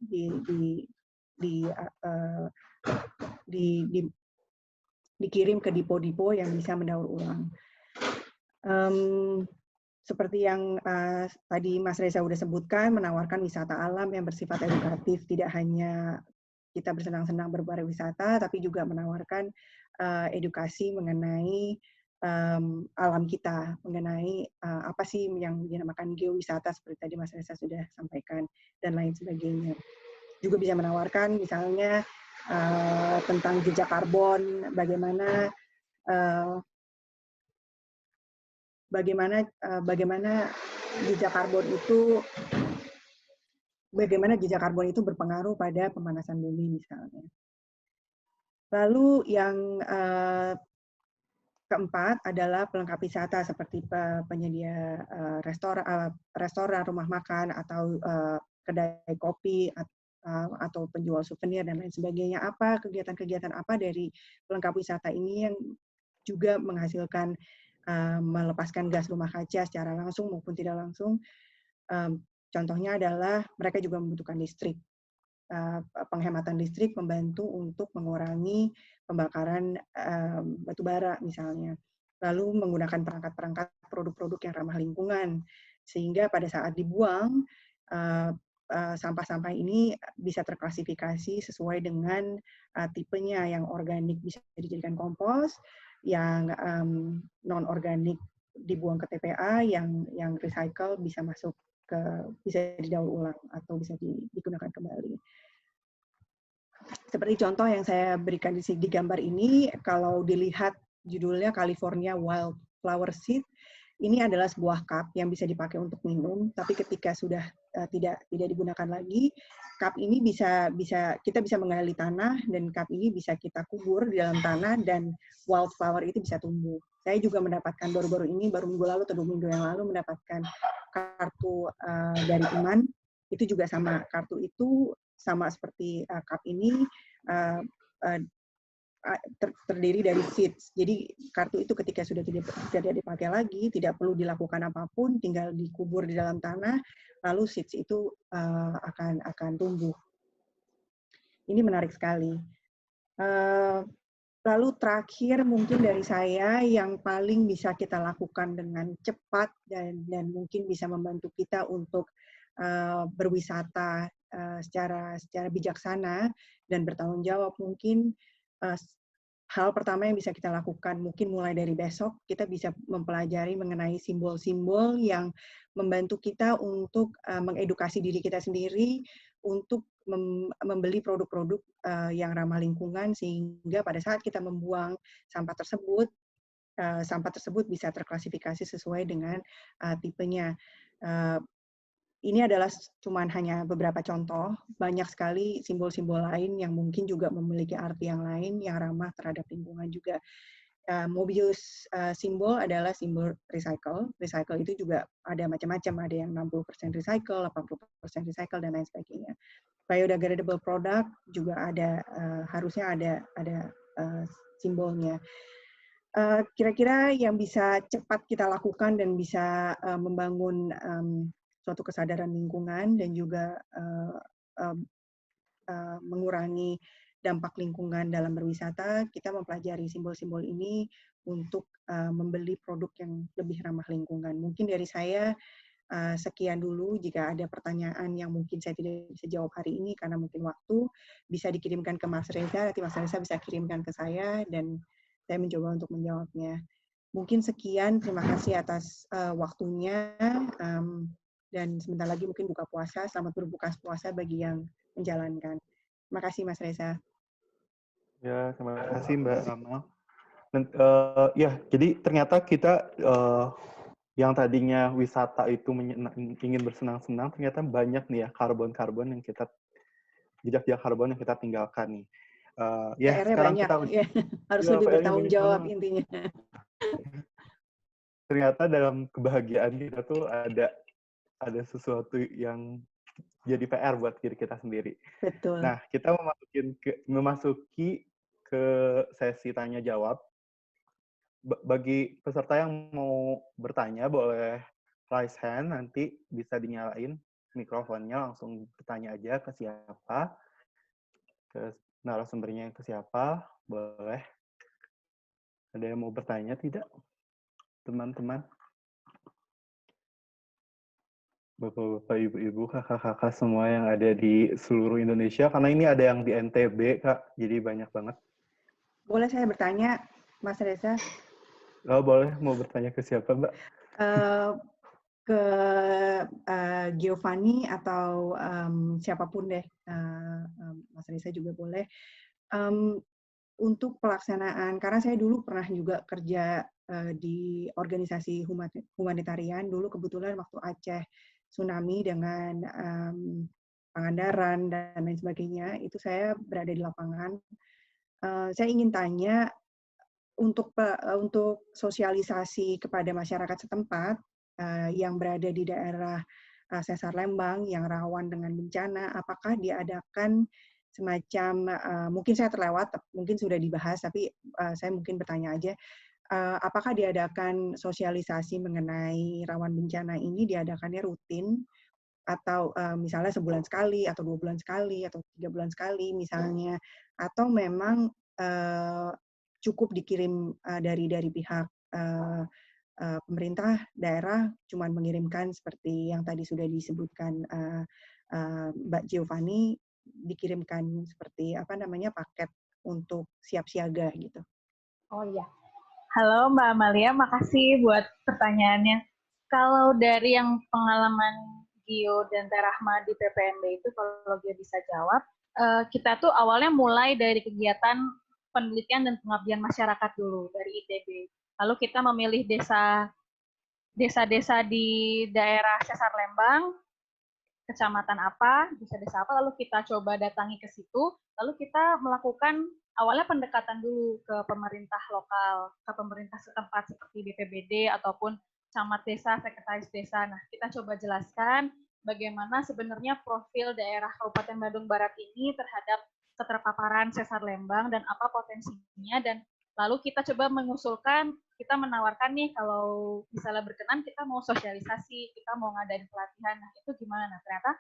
[SPEAKER 7] dikirim ke dipo-dipo yang bisa mendaur ulang. Seperti yang tadi Mas Reza sudah sebutkan, menawarkan wisata alam yang bersifat edukatif, tidak hanya kita bersenang-senang berpariwisata, tapi juga menawarkan edukasi mengenai alam kita, mengenai apa sih yang dinamakan geowisata seperti tadi Mas Reza sudah sampaikan, dan lain sebagainya. Juga bisa menawarkan misalnya tentang jejak karbon, bagaimana jejak karbon itu berpengaruh pada pemanasan bumi misalnya. Lalu yang keempat adalah pelengkap wisata seperti penyedia restoran, rumah makan, atau kedai kopi, atau penjual souvenir dan lain sebagainya. Apa kegiatan-kegiatan apa dari pelengkap wisata ini yang juga menghasilkan melepaskan gas rumah kaca secara langsung maupun tidak langsung. Contohnya adalah mereka juga membutuhkan listrik. Penghematan listrik membantu untuk mengurangi pembakaran batu bara misalnya. Lalu menggunakan perangkat-perangkat produk-produk yang ramah lingkungan, sehingga pada saat dibuang sampah-sampah ini bisa terklasifikasi sesuai dengan tipenya, yang organik bisa dijadikan kompos, yang non-organik dibuang ke TPA, yang recycle bisa masuk bisa didaur ulang atau bisa digunakan kembali. Seperti contoh yang saya berikan di gambar ini, kalau dilihat judulnya California Wildflower Seed, ini adalah sebuah cup yang bisa dipakai untuk minum, tapi ketika sudah tidak digunakan lagi, cup ini kita bisa menggali tanah, dan cup ini bisa kita kubur di dalam tanah, dan wildflower itu bisa tumbuh. Saya juga mendapatkan baru minggu lalu atau 2 minggu yang lalu mendapatkan kartu dari Iman. Itu juga sama, kartu itu sama seperti cup ini, terdiri dari seeds. Jadi kartu itu ketika sudah tidak dipakai lagi, tidak perlu dilakukan apapun, tinggal dikubur di dalam tanah, lalu seeds itu akan tumbuh. Ini menarik sekali. Lalu terakhir mungkin dari saya yang paling bisa kita lakukan dengan cepat dan mungkin bisa membantu kita untuk berwisata secara bijaksana dan bertanggung jawab, mungkin hal pertama yang bisa kita lakukan, mungkin mulai dari besok, kita bisa mempelajari mengenai simbol-simbol yang membantu kita untuk mengedukasi diri kita sendiri, untuk membeli produk-produk yang ramah lingkungan, sehingga pada saat kita membuang sampah tersebut bisa terklasifikasi sesuai dengan tipenya. Ini adalah cuman hanya beberapa contoh, banyak sekali simbol-simbol lain yang mungkin juga memiliki arti yang lain yang ramah terhadap lingkungan juga. Mobius simbol adalah simbol recycle. Recycle itu juga ada macam-macam, ada yang 60% recycle, 80% recycle, dan lain sebagainya. Biodegradable product juga ada, harusnya ada simbolnya. Kira-kira yang bisa cepat kita lakukan dan bisa membangun suatu kesadaran lingkungan dan juga mengurangi dampak lingkungan dalam berwisata, kita mempelajari simbol-simbol ini untuk membeli produk yang lebih ramah lingkungan. Mungkin dari saya sekian dulu. Jika ada pertanyaan yang mungkin saya tidak bisa jawab hari ini karena mungkin waktu, bisa dikirimkan ke Mas Reza, nanti Mas Reza bisa kirimkan ke saya dan saya mencoba untuk menjawabnya. Mungkin sekian, terima kasih atas waktunya. Dan sebentar lagi mungkin buka puasa. Selamat berbuka puasa bagi yang menjalankan. Terima kasih, Mas Reza.
[SPEAKER 1] Ya, terima kasih Mbak Amal. Dan, ya, jadi ternyata kita yang tadinya wisata itu ingin bersenang-senang, ternyata banyak nih ya karbon-karbon yang kita, jejak karbon yang kita tinggalkan nih. Ya, sekarang
[SPEAKER 7] banyak,
[SPEAKER 1] kita
[SPEAKER 7] ya. Harus lebih bertanggung jawab intinya.
[SPEAKER 1] Ternyata dalam kebahagiaan kita tuh ada sesuatu yang jadi PR buat diri kita sendiri.
[SPEAKER 7] Betul.
[SPEAKER 1] Nah, kita memasuki ke sesi tanya jawab. Bagi peserta yang mau bertanya boleh raise hand, nanti bisa dinyalain mikrofonnya, langsung bertanya aja ke siapa, ke narasumbernya ke siapa, boleh. Ada yang mau bertanya tidak, teman-teman? Bapak-bapak, ibu-ibu, kakak-kakak semua yang ada di seluruh Indonesia, karena ini ada yang di NTB, Kak, jadi banyak banget.
[SPEAKER 7] Boleh saya bertanya, Mas Reza?
[SPEAKER 1] Oh, boleh, mau bertanya ke siapa, Mbak?
[SPEAKER 7] Ke Giovanni atau siapapun deh, Mas Reza juga boleh. Untuk pelaksanaan, karena saya dulu pernah juga kerja di organisasi humanitarian, dulu kebetulan waktu Aceh tsunami dengan Pangandaran dan lain sebagainya, itu saya berada di lapangan. Saya ingin tanya, untuk sosialisasi kepada masyarakat setempat yang berada di daerah Sesar Lembang yang rawan dengan bencana, apakah diadakan semacam, mungkin saya terlewat, mungkin sudah dibahas, tapi saya mungkin bertanya aja, apakah diadakan sosialisasi mengenai rawan bencana ini, diadakannya rutin, atau misalnya sebulan sekali, atau 2 bulan sekali, atau 3 bulan sekali misalnya, atau memang cukup dikirim dari pihak pemerintah daerah, cuma mengirimkan seperti yang tadi sudah disebutkan Mbak Giovanni, dikirimkan seperti paket untuk siap siaga gitu.
[SPEAKER 5] Oh iya. Halo Mbak Amalia, makasih buat pertanyaannya. Kalau dari yang pengalaman Gio dan Terahma di PPMB itu, kalau Gio bisa jawab, kita tuh awalnya mulai dari kegiatan penelitian dan pengabdian masyarakat dulu dari ITB. Lalu kita memilih desa-desa di daerah Sesar Lembang, kecamatan apa, desa-desa apa, lalu kita coba datangi ke situ, lalu kita melakukan awalnya pendekatan dulu ke pemerintah lokal, ke pemerintah setempat seperti BPBD ataupun camat desa, sekretaris desa. Nah, kita coba jelaskan bagaimana sebenarnya profil daerah Kabupaten Bandung Barat ini terhadap keterpaparan sesar lembang dan apa potensinya, dan lalu kita coba mengusulkan, kita menawarkan nih kalau misalnya berkenan kita mau sosialisasi, kita mau ngadain pelatihan. Nah, itu gimana? Nah, ternyata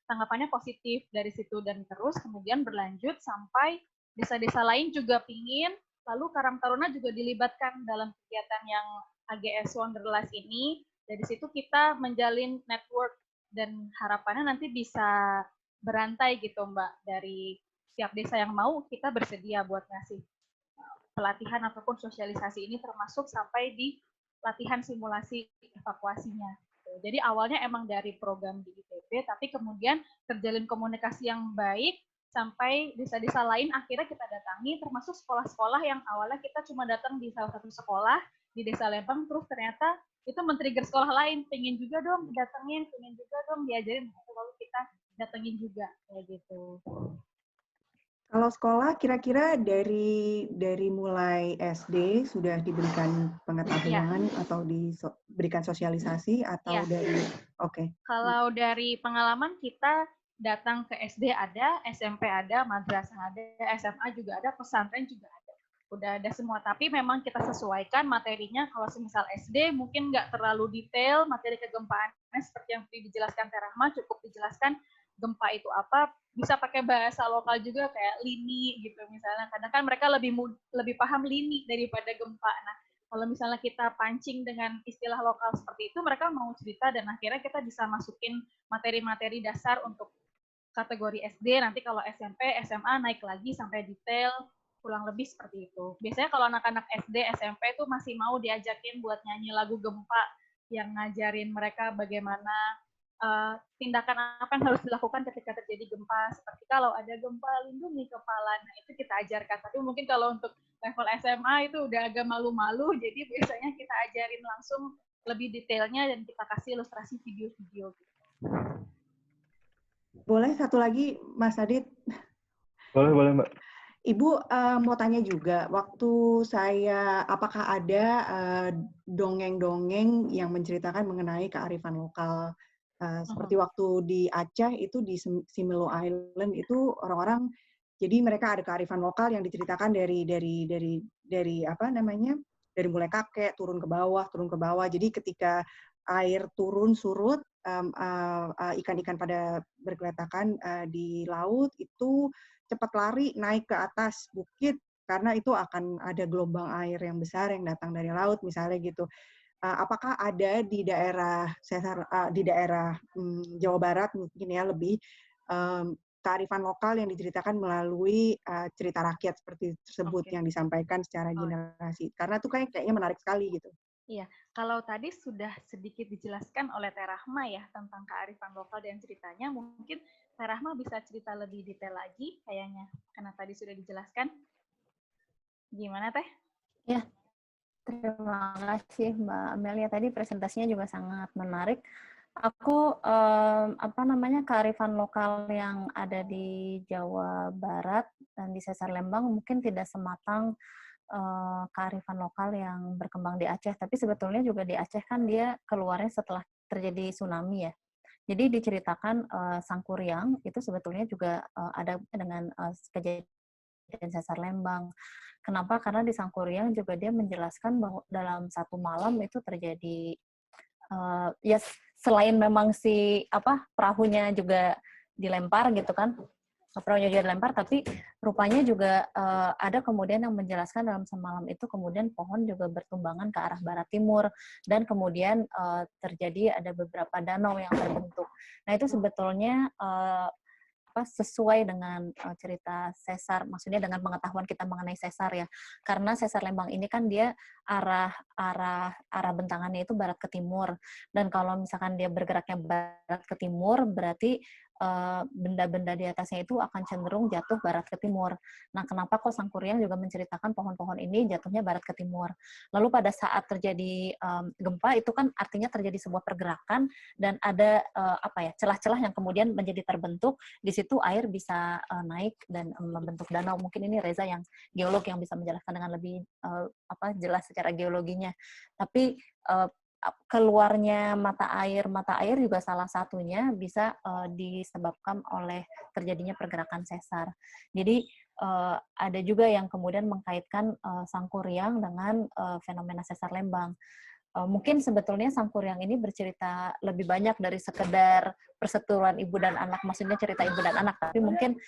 [SPEAKER 5] tanggapannya positif dari situ, dan terus kemudian berlanjut sampai desa-desa lain juga pingin, lalu Karang Taruna juga dilibatkan dalam kegiatan yang AGS Wanderlust ini. Dari situ kita menjalin network dan harapannya nanti bisa berantai gitu Mbak, dari setiap desa yang mau kita bersedia buat ngasih pelatihan ataupun sosialisasi ini, termasuk sampai di latihan simulasi evakuasinya. Jadi awalnya emang dari program di ITB, tapi kemudian terjalin komunikasi yang baik sampai desa-desa lain akhirnya kita datangi, termasuk sekolah-sekolah yang awalnya kita cuma datang di salah satu sekolah di Desa Lembang, terus ternyata itu men-trigger sekolah lain, pengen juga dong didatengin, pengen juga dong diajarin, lalu kita datengin juga kayak gitu.
[SPEAKER 7] Kalau sekolah kira-kira dari mulai SD sudah diberikan pengetahuan atau diberikan sosialisasi atau dari oke.
[SPEAKER 5] Kalau dari pengalaman kita datang ke SD ada, SMP ada, madrasah ada, SMA juga ada, pesantren juga ada. Udah ada semua, tapi memang kita sesuaikan materinya. Kalau semisal SD mungkin nggak terlalu detail materi kegempaannya seperti yang dijelaskan Terahma, cukup dijelaskan gempa itu apa, bisa pakai bahasa lokal juga kayak lini gitu misalnya. Kadang kan mereka lebih paham lini daripada gempa. Nah, kalau misalnya kita pancing dengan istilah lokal seperti itu, mereka mau cerita, dan akhirnya kita bisa masukin materi-materi dasar untuk kategori SD, nanti kalau SMP, SMA naik lagi sampai detail, kurang lebih seperti itu. Biasanya kalau anak-anak SD, SMP itu masih mau diajakin buat nyanyi lagu gempa, yang ngajarin mereka bagaimana tindakan apa yang harus dilakukan ketika terjadi gempa, seperti kalau ada gempa lindungi kepala. Nah, itu kita ajarkan. Tapi mungkin kalau untuk level SMA itu udah agak malu-malu, jadi biasanya kita ajarin langsung lebih detailnya dan kita kasih ilustrasi video-video.
[SPEAKER 7] Boleh satu lagi, Mas Adit?
[SPEAKER 1] Boleh Mbak.
[SPEAKER 7] Ibu mau tanya juga, waktu saya, apakah ada dongeng-dongeng yang menceritakan mengenai kearifan lokal? Seperti waktu di Aceh itu di Simelu Island itu orang-orang, jadi mereka ada kearifan lokal yang diceritakan dari apa namanya, dari mulai kakek turun ke bawah. Jadi ketika air turun surut, ikan-ikan pada bergeletakan di laut itu cepat lari naik ke atas bukit karena itu akan ada gelombang air yang besar yang datang dari laut misalnya gitu. Apakah ada di daerah Jawa Barat mungkin ya lebih kearifan lokal yang diceritakan melalui cerita rakyat seperti tersebut yang disampaikan secara generasi? Karena itu kayaknya menarik sekali gitu.
[SPEAKER 5] Iya, kalau tadi sudah sedikit dijelaskan oleh Terahma ya tentang kearifan lokal dan ceritanya, mungkin Terahma bisa cerita lebih detail lagi kayaknya, karena tadi sudah dijelaskan. Gimana Teh?
[SPEAKER 4] Ya, terima kasih Mbak Amelia. Tadi presentasinya juga sangat menarik. Aku kearifan lokal yang ada di Jawa Barat dan di Sesar Lembang mungkin tidak sematang kearifan lokal yang berkembang di Aceh, tapi sebetulnya juga di Aceh kan dia keluarnya setelah terjadi tsunami ya. Jadi diceritakan Sangkuriang itu sebetulnya juga ada dengan kejadian Sesar Lembang. Kenapa? Karena di Sangkuriang juga dia menjelaskan bahwa dalam satu malam itu terjadi ya selain memang si perahunya juga dilempar gitu kan, perahunya juga dilempar, tapi rupanya juga ada kemudian yang menjelaskan dalam semalam itu kemudian pohon juga bertumbangan ke arah barat timur, dan kemudian terjadi ada beberapa danau yang terbentuk. Nah itu sebetulnya sesuai dengan cerita sesar, maksudnya dengan pengetahuan kita mengenai sesar ya, karena Sesar Lembang ini kan dia arah bentangannya itu barat ke timur, dan kalau misalkan dia bergeraknya barat ke timur berarti
[SPEAKER 8] benda-benda di atasnya itu akan cenderung jatuh barat ke timur. Nah, kenapa kok Sangkuriang juga menceritakan pohon-pohon ini jatuhnya barat ke timur. Lalu pada saat terjadi gempa itu kan artinya terjadi sebuah pergerakan dan ada celah-celah yang kemudian menjadi terbentuk. Di situ air bisa naik dan membentuk danau. Mungkin ini Reza yang geolog yang bisa menjelaskan dengan lebih jelas secara geologinya. Tapi keluarnya mata air juga salah satunya bisa disebabkan oleh terjadinya pergerakan sesar. Jadi ada juga yang kemudian mengkaitkan Sangkuriang dengan fenomena sesar Lembang. Mungkin sebetulnya Sangkuriang ini bercerita lebih banyak dari sekedar perseteruan ibu dan anak, maksudnya cerita ibu dan anak, tapi mungkin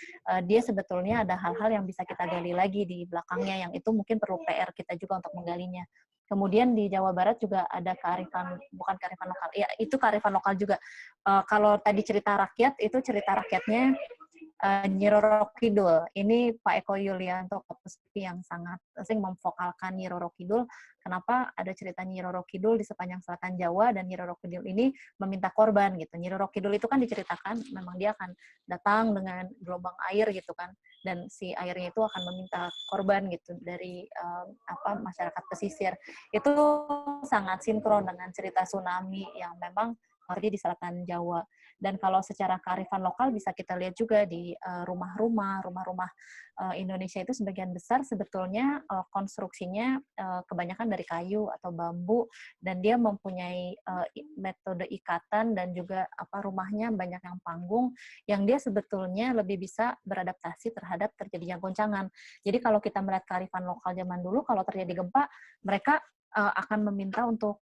[SPEAKER 8] dia sebetulnya ada hal-hal yang bisa kita gali lagi di belakangnya, yang itu mungkin perlu PR kita juga untuk menggalinya. Kemudian di Jawa Barat juga ada kearifan, bukan kearifan lokal, ya itu kearifan lokal juga. Kalau tadi cerita rakyat, itu cerita rakyatnya Nyi Roro Kidul. Ini Pak Eko Yulianto, Kapuspi yang sangat sering memvokalkan Nyi Roro Kidul. Kenapa ada cerita Nyi Roro Kidul di sepanjang selatan Jawa, dan Nyi Roro Kidul ini meminta korban gitu. Nyi Roro Kidul itu kan diceritakan memang dia akan datang dengan gelombang air gitu kan, dan si airnya itu akan meminta korban gitu dari masyarakat pesisir. Itu sangat sinkron dengan cerita tsunami yang memang terjadi di selatan Jawa. Dan kalau secara kearifan lokal bisa kita lihat juga di rumah-rumah Indonesia itu sebagian besar sebetulnya konstruksinya kebanyakan dari kayu atau bambu, dan dia mempunyai metode ikatan dan juga rumahnya banyak yang panggung, yang dia sebetulnya lebih bisa beradaptasi terhadap terjadinya goncangan. Jadi kalau kita melihat kearifan lokal zaman dulu, kalau terjadi gempa, mereka akan meminta untuk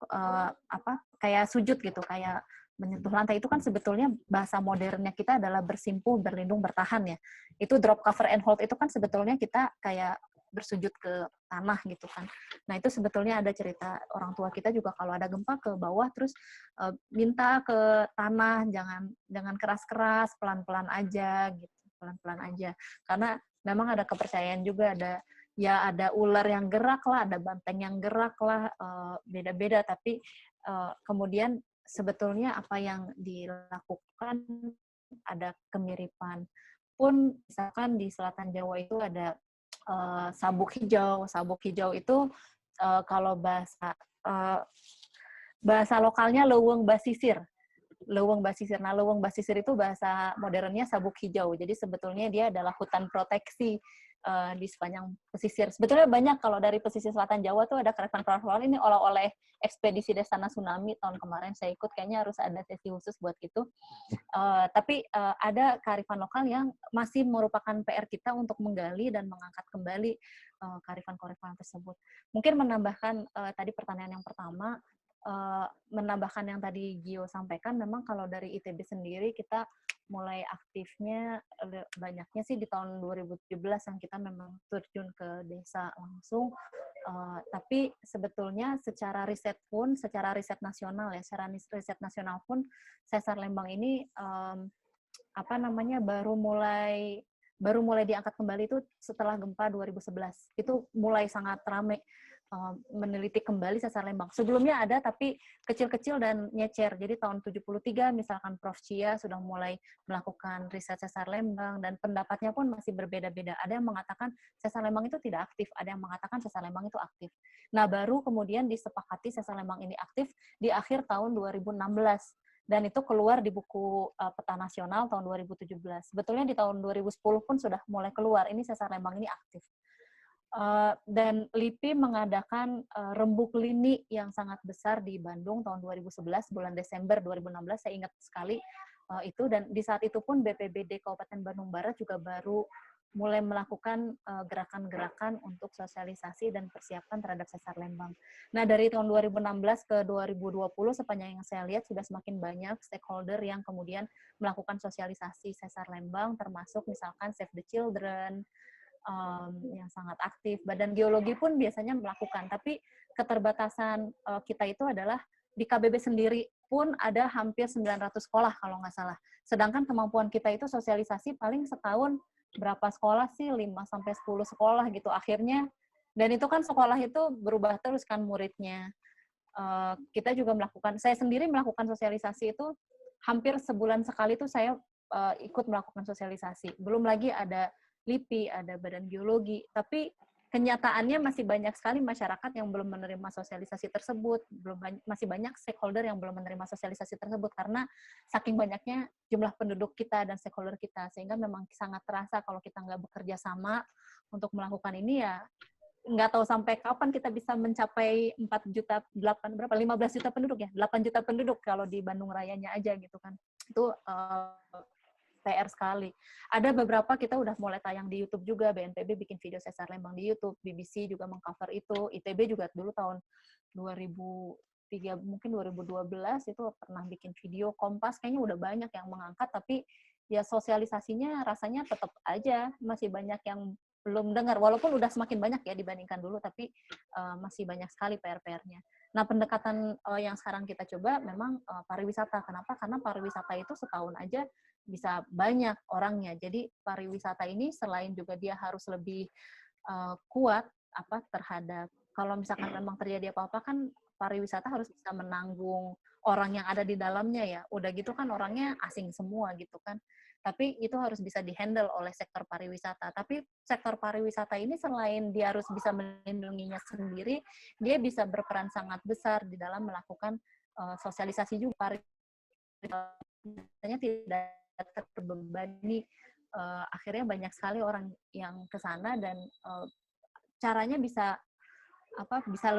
[SPEAKER 8] kayak sujud gitu, kayak menyentuh lantai. Itu kan sebetulnya bahasa modernnya kita adalah bersimpuh, berlindung, bertahan ya. Itu drop, cover, and hold itu kan sebetulnya kita kayak bersujud ke tanah gitu kan. Nah itu sebetulnya ada cerita orang tua kita juga kalau ada gempa ke bawah terus minta ke tanah, jangan keras-keras, pelan-pelan aja gitu, pelan-pelan aja. Karena memang ada kepercayaan juga, ada ular yang gerak lah, ada banteng yang gerak lah, beda-beda, tapi kemudian sebetulnya apa yang dilakukan ada kemiripan. Pun misalkan di selatan Jawa itu ada sabuk hijau. Sabuk hijau itu kalau bahasa lokalnya leuweung basisir. Leuweung basisir. Nah, leuweung basisir itu bahasa modernnya sabuk hijau. Jadi sebetulnya dia adalah hutan proteksi di sepanjang pesisir. Sebetulnya banyak kalau dari pesisir selatan Jawa tuh ada kearifan-kearifan ini oleh ekspedisi Desana Tsunami tahun kemarin saya ikut, kayaknya harus ada sesi khusus buat itu. Tapi ada kearifan lokal yang masih merupakan PR kita untuk menggali dan mengangkat kembali kearifan-kearifan tersebut. Mungkin menambahkan tadi pertanyaan yang pertama, menambahkan yang tadi Gio sampaikan, memang kalau dari ITB sendiri kita mulai aktifnya banyaknya sih di tahun 2017 yang kita memang terjun ke desa langsung. Tapi sebetulnya secara riset nasional ya, secara riset nasional pun sesar Lembang ini baru mulai diangkat kembali itu setelah gempa 2011. Itu mulai sangat ramai meneliti kembali sesar Lembang. Sebelumnya ada tapi kecil-kecil dan nyecer. Jadi tahun 73 misalkan Prof. Cia sudah mulai melakukan riset sesar Lembang dan pendapatnya pun masih berbeda-beda. Ada yang mengatakan sesar Lembang itu tidak aktif, ada yang mengatakan sesar Lembang itu aktif. Nah, baru kemudian disepakati sesar Lembang ini aktif di akhir tahun 2016. Dan itu keluar di buku Peta Nasional tahun 2017. Sebetulnya di tahun 2010 pun sudah mulai keluar, ini sesar Lembang ini aktif. Dan LIPI mengadakan rembuk lini yang sangat besar di Bandung tahun 2011, bulan Desember 2016, saya ingat sekali itu. Dan di saat itu pun BPBD Kabupaten Bandung Barat juga baru mulai melakukan gerakan-gerakan untuk sosialisasi dan persiapan terhadap sesar Lembang. Nah, dari tahun 2016 ke 2020, sepanjang yang saya lihat sudah semakin banyak stakeholder yang kemudian melakukan sosialisasi sesar Lembang, termasuk misalkan Save the Children, yang sangat aktif. Badan Geologi pun biasanya melakukan, tapi keterbatasan kita itu adalah di KBB sendiri pun ada hampir 900 sekolah kalau nggak salah. Sedangkan kemampuan kita itu sosialisasi paling setahun berapa sekolah sih? 5-10 sekolah gitu akhirnya. Dan itu kan sekolah itu berubah terus kan muridnya. Kita juga melakukan, saya sendiri melakukan sosialisasi itu hampir sebulan sekali tuh saya ikut melakukan sosialisasi. Belum lagi ada LIPI, ada Badan Geologi, tapi kenyataannya masih banyak sekali masyarakat yang belum menerima sosialisasi tersebut, masih banyak stakeholder yang belum menerima sosialisasi tersebut karena saking banyaknya jumlah penduduk kita dan stakeholder kita, sehingga memang sangat terasa kalau kita nggak bekerja sama untuk melakukan ini ya nggak tahu sampai kapan kita bisa mencapai 15 juta penduduk ya, 8 juta penduduk kalau di Bandung Rayanya aja gitu kan. Itu PR sekali. Ada beberapa kita udah mulai tayang di YouTube juga, BNPB bikin video sesar Lembang di YouTube, BBC juga mengcover itu, ITB juga dulu tahun 2003 mungkin 2012 itu pernah bikin video, Kompas kayaknya udah banyak yang mengangkat, tapi ya sosialisasinya rasanya tetap aja masih banyak yang belum dengar, walaupun udah semakin banyak ya dibandingkan dulu, tapi masih banyak sekali PR-PR-nya. Nah, pendekatan yang sekarang kita coba memang pariwisata. Kenapa? Karena pariwisata itu setahun aja bisa banyak orangnya. Jadi pariwisata ini selain juga dia harus lebih kuat terhadap kalau misalkan memang terjadi apa-apa kan pariwisata harus bisa menanggung orang yang ada di dalamnya ya. Udah gitu kan orangnya asing semua gitu kan. Tapi itu harus bisa dihandle oleh sektor pariwisata. Tapi sektor pariwisata ini selain dia harus bisa melindunginya sendiri, dia bisa berperan sangat besar di dalam melakukan sosialisasi juga. Pariwisatanya tidak terbebani. Akhirnya banyak sekali orang yang ke sana dan caranya bisa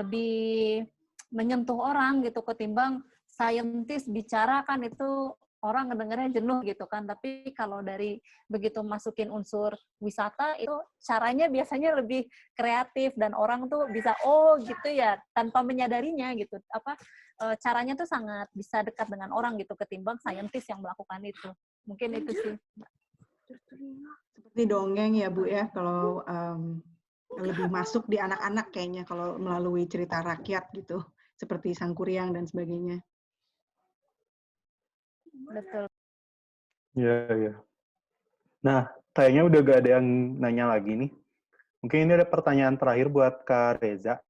[SPEAKER 8] lebih menyentuh orang gitu ketimbang saintis bicara kan itu orang ngedengarnya jenuh gitu kan. Tapi kalau dari begitu masukin unsur wisata itu caranya biasanya lebih kreatif dan orang tuh bisa oh gitu ya tanpa menyadarinya gitu. Caranya tuh sangat bisa dekat dengan orang gitu ketimbang saintis yang melakukan itu. Mungkin itu sih.
[SPEAKER 7] Seperti dongeng ya Bu ya, kalau lebih masuk di anak-anak kayaknya kalau melalui cerita rakyat gitu, seperti Sangkuriang dan sebagainya.
[SPEAKER 8] Betul.
[SPEAKER 1] Iya, iya. Nah, kayaknya udah gak ada yang nanya lagi nih. Mungkin ini ada pertanyaan terakhir buat Kak Reza.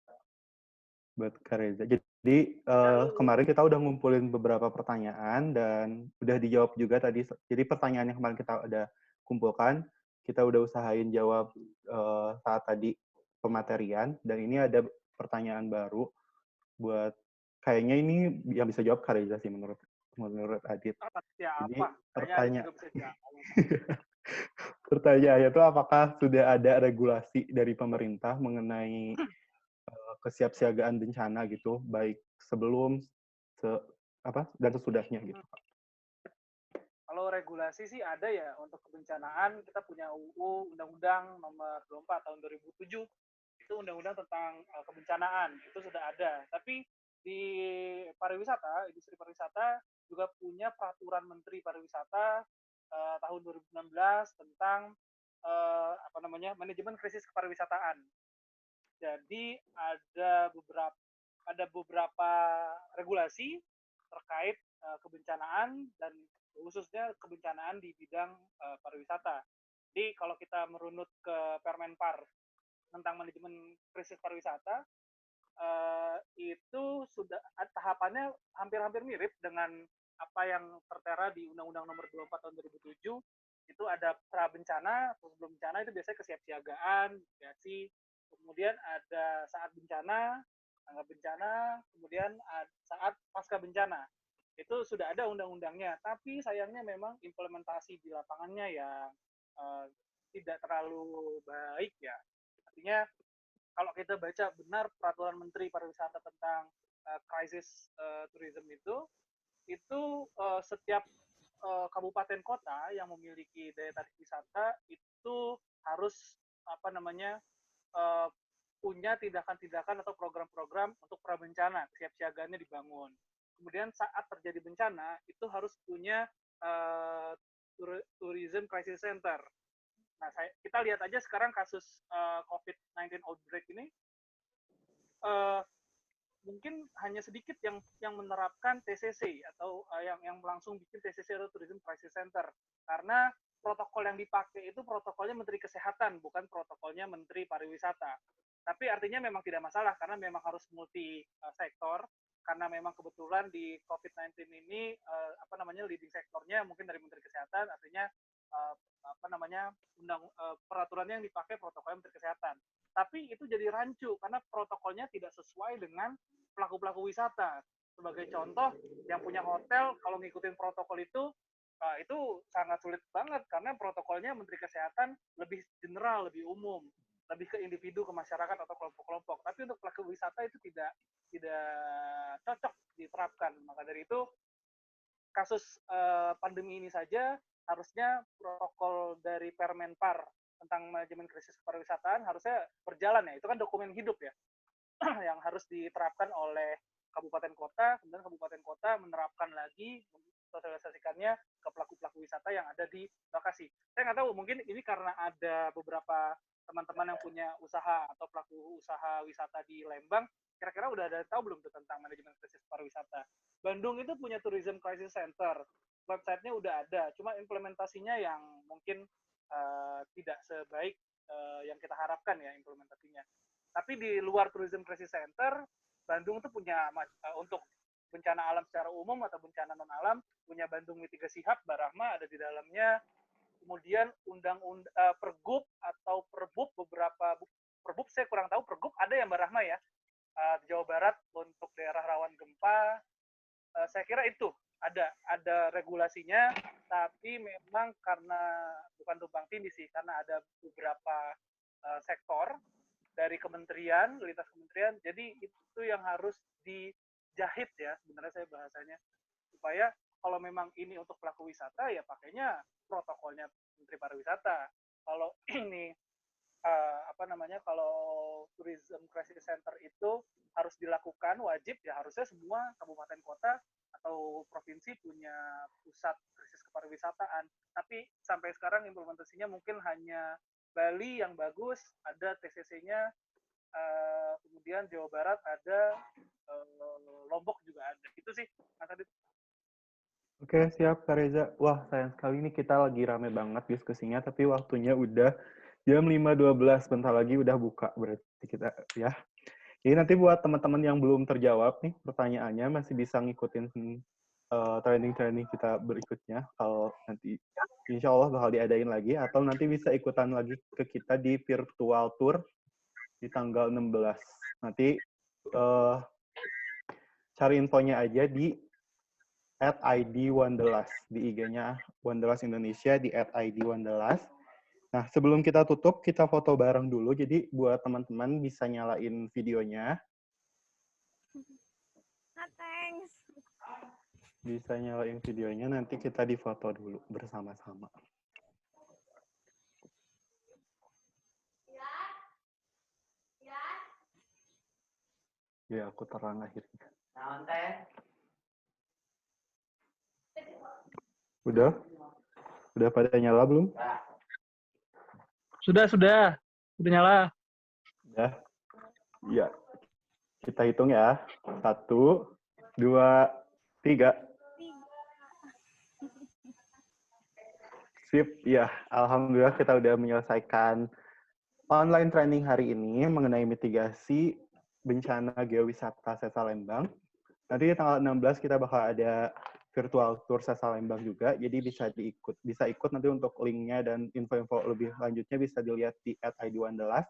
[SPEAKER 1] Jadi, kemarin kita udah ngumpulin beberapa pertanyaan dan udah dijawab juga tadi. Jadi, pertanyaan yang kemarin kita udah kumpulkan, kita udah usahain jawab saat tadi pematerian. Dan ini ada pertanyaan baru buat, kayaknya ini yang bisa jawab Kak Reza sih menurut Adit. Jadi, pertanyaannya itu apakah sudah ada regulasi dari pemerintah mengenai kesiapsiagaan bencana gitu, baik sebelum, dan sesudahnya gitu, Pak.
[SPEAKER 6] Kalau regulasi sih ada ya untuk kebencanaan, kita punya UU Undang-Undang Nomor 24 tahun 2007, itu undang-undang tentang kebencanaan, itu sudah ada. Tapi di pariwisata, industri pariwisata juga punya peraturan Menteri Pariwisata tahun 2016 tentang manajemen krisis kepariwisataan. Jadi ada beberapa regulasi terkait kebencanaan dan khususnya kebencanaan di bidang pariwisata. Jadi kalau kita merunut ke Permenpar tentang manajemen krisis pariwisata, itu sudah tahapannya hampir-hampir mirip dengan apa yang tertera di Undang-Undang Nomor 24 tahun 2007. Itu ada pra-bencana, sebelum bencana itu biasanya kesiapsiagaan, mitigasi, kemudian ada saat bencana, tanggap bencana, kemudian saat pasca bencana. Itu sudah ada undang-undangnya, tapi sayangnya memang implementasi di lapangannya yang tidak terlalu baik ya. Artinya kalau kita baca benar peraturan Menteri Pariwisata tentang crisis tourism itu setiap kabupaten kota yang memiliki daya tarik wisata itu harus punya tindakan-tindakan atau program-program untuk prabencana, kesiapsiagaannya dibangun. Kemudian saat terjadi bencana itu harus punya tourism crisis center. Nah, kita lihat aja sekarang kasus COVID-19 outbreak ini, mungkin hanya sedikit yang menerapkan TCC atau yang langsung bikin TCC atau Tourism Crisis Center, karena protokol yang dipakai itu protokolnya Menteri Kesehatan, bukan protokolnya Menteri Pariwisata. Tapi artinya memang tidak masalah karena memang harus multi sektor. karena memang kebetulan di COVID-19 ini leading sektornya mungkin dari Menteri Kesehatan, artinya peraturannya yang dipakai protokol Menteri Kesehatan. Tapi itu jadi rancu karena protokolnya tidak sesuai dengan pelaku-pelaku wisata. Sebagai contoh, yang punya hotel kalau ngikutin protokol itu sangat sulit banget karena protokolnya Menteri Kesehatan lebih general, lebih umum, lebih ke individu, ke masyarakat atau kelompok-kelompok. Tapi untuk pelaku wisata itu tidak cocok diterapkan. Maka dari itu kasus pandemi ini saja harusnya protokol dari Permenpar tentang manajemen krisis kepariwisataan harusnya berjalan ya. Itu kan dokumen hidup ya yang harus diterapkan oleh kabupaten kota, kemudian kabupaten kota menerapkan lagi, sosialisasikannya ke pelaku-pelaku wisata yang ada di lokasi. Saya nggak tahu, mungkin ini karena ada beberapa teman-teman yang punya usaha atau pelaku usaha wisata di Lembang, kira-kira udah ada tahu belum tuh tentang manajemen krisis pariwisata? Bandung itu punya Tourism Crisis Center, websitenya udah ada, cuma implementasinya yang mungkin tidak sebaik yang kita harapkan ya implementasinya. Tapi di luar Tourism Crisis Center, Bandung tuh punya untuk bencana alam secara umum atau bencana non alam, punya Bandung Mitigasi Hub, Barahma ada di dalamnya. Kemudian Pergub atau Perbub, beberapa Perbub saya kurang tahu, Pergub ada yang Barahma ya, di Jawa Barat untuk daerah rawan gempa. Saya kira itu ada regulasinya, tapi memang karena bukan tumpang tindih sih, karena ada beberapa sektor dari kementerian, lintas kementerian, jadi itu yang harus dijahit ya sebenarnya saya bahasanya, supaya kalau memang ini untuk pelaku wisata ya pakainya protokolnya Menteri Pariwisata. Kalau ini kalau Tourism Crisis Center itu harus dilakukan wajib ya harusnya semua kabupaten kota atau provinsi punya pusat krisis kepariwisataan. Tapi sampai sekarang implementasinya mungkin hanya Bali yang bagus, ada TCC-nya, kemudian Jawa Barat ada, Lombok juga ada. Itu sih, Mas Adit.
[SPEAKER 1] Oke, siap Kak Reza. Wah, sayang sekali ini kita lagi rame banget diskusinya, tapi waktunya udah jam 5.12, bentar lagi udah buka berarti kita ya. Jadi nanti buat teman-teman yang belum terjawab nih pertanyaannya masih bisa ngikutin training-training kita berikutnya. Kalau nanti insya Allah bakal diadain lagi, atau nanti bisa ikutan lagi ke kita di virtual tour di tanggal 16. Nanti cari infonya aja di @ID_Wanderlust, di IG-nya Wanderlust Indonesia, di @ID_Wanderlust. Nah, sebelum kita tutup, kita foto bareng dulu. Jadi buat teman-teman bisa nyalain videonya.
[SPEAKER 3] Thanks.
[SPEAKER 1] Bisa nyalain videonya, nanti kita difoto dulu bersama-sama. Ya, aku terang akhirnya. Udah? Udah pada nyala belum?
[SPEAKER 6] Sudah nyala.
[SPEAKER 1] Udah. Ya. Kita hitung ya. 1, 2, 3. Sip, ya. Alhamdulillah kita udah menyelesaikan online training hari ini mengenai mitigasi bencana geowisata Sesa Lembang. Nanti di tanggal 16 kita bakal ada virtual tour Sesa Lembang juga, jadi bisa ikut nanti untuk linknya dan info-info lebih lanjutnya bisa dilihat di @ID_Wanderlust.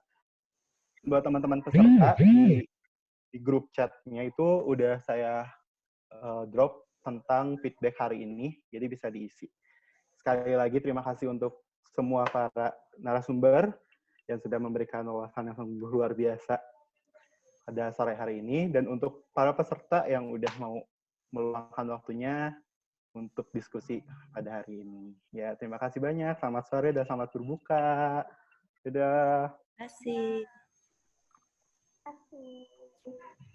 [SPEAKER 1] Buat teman-teman peserta di grup chatnya itu udah saya drop tentang feedback hari ini, jadi bisa diisi. Sekali lagi terima kasih untuk semua para narasumber yang sudah memberikan wawasan yang luar biasa pada sore hari ini, dan untuk para peserta yang udah mau meluangkan waktunya untuk diskusi pada hari ini. Ya, terima kasih banyak. Selamat sore dan selamat berbuka. Dadah.
[SPEAKER 8] Terima kasih.
[SPEAKER 5] Terima kasih.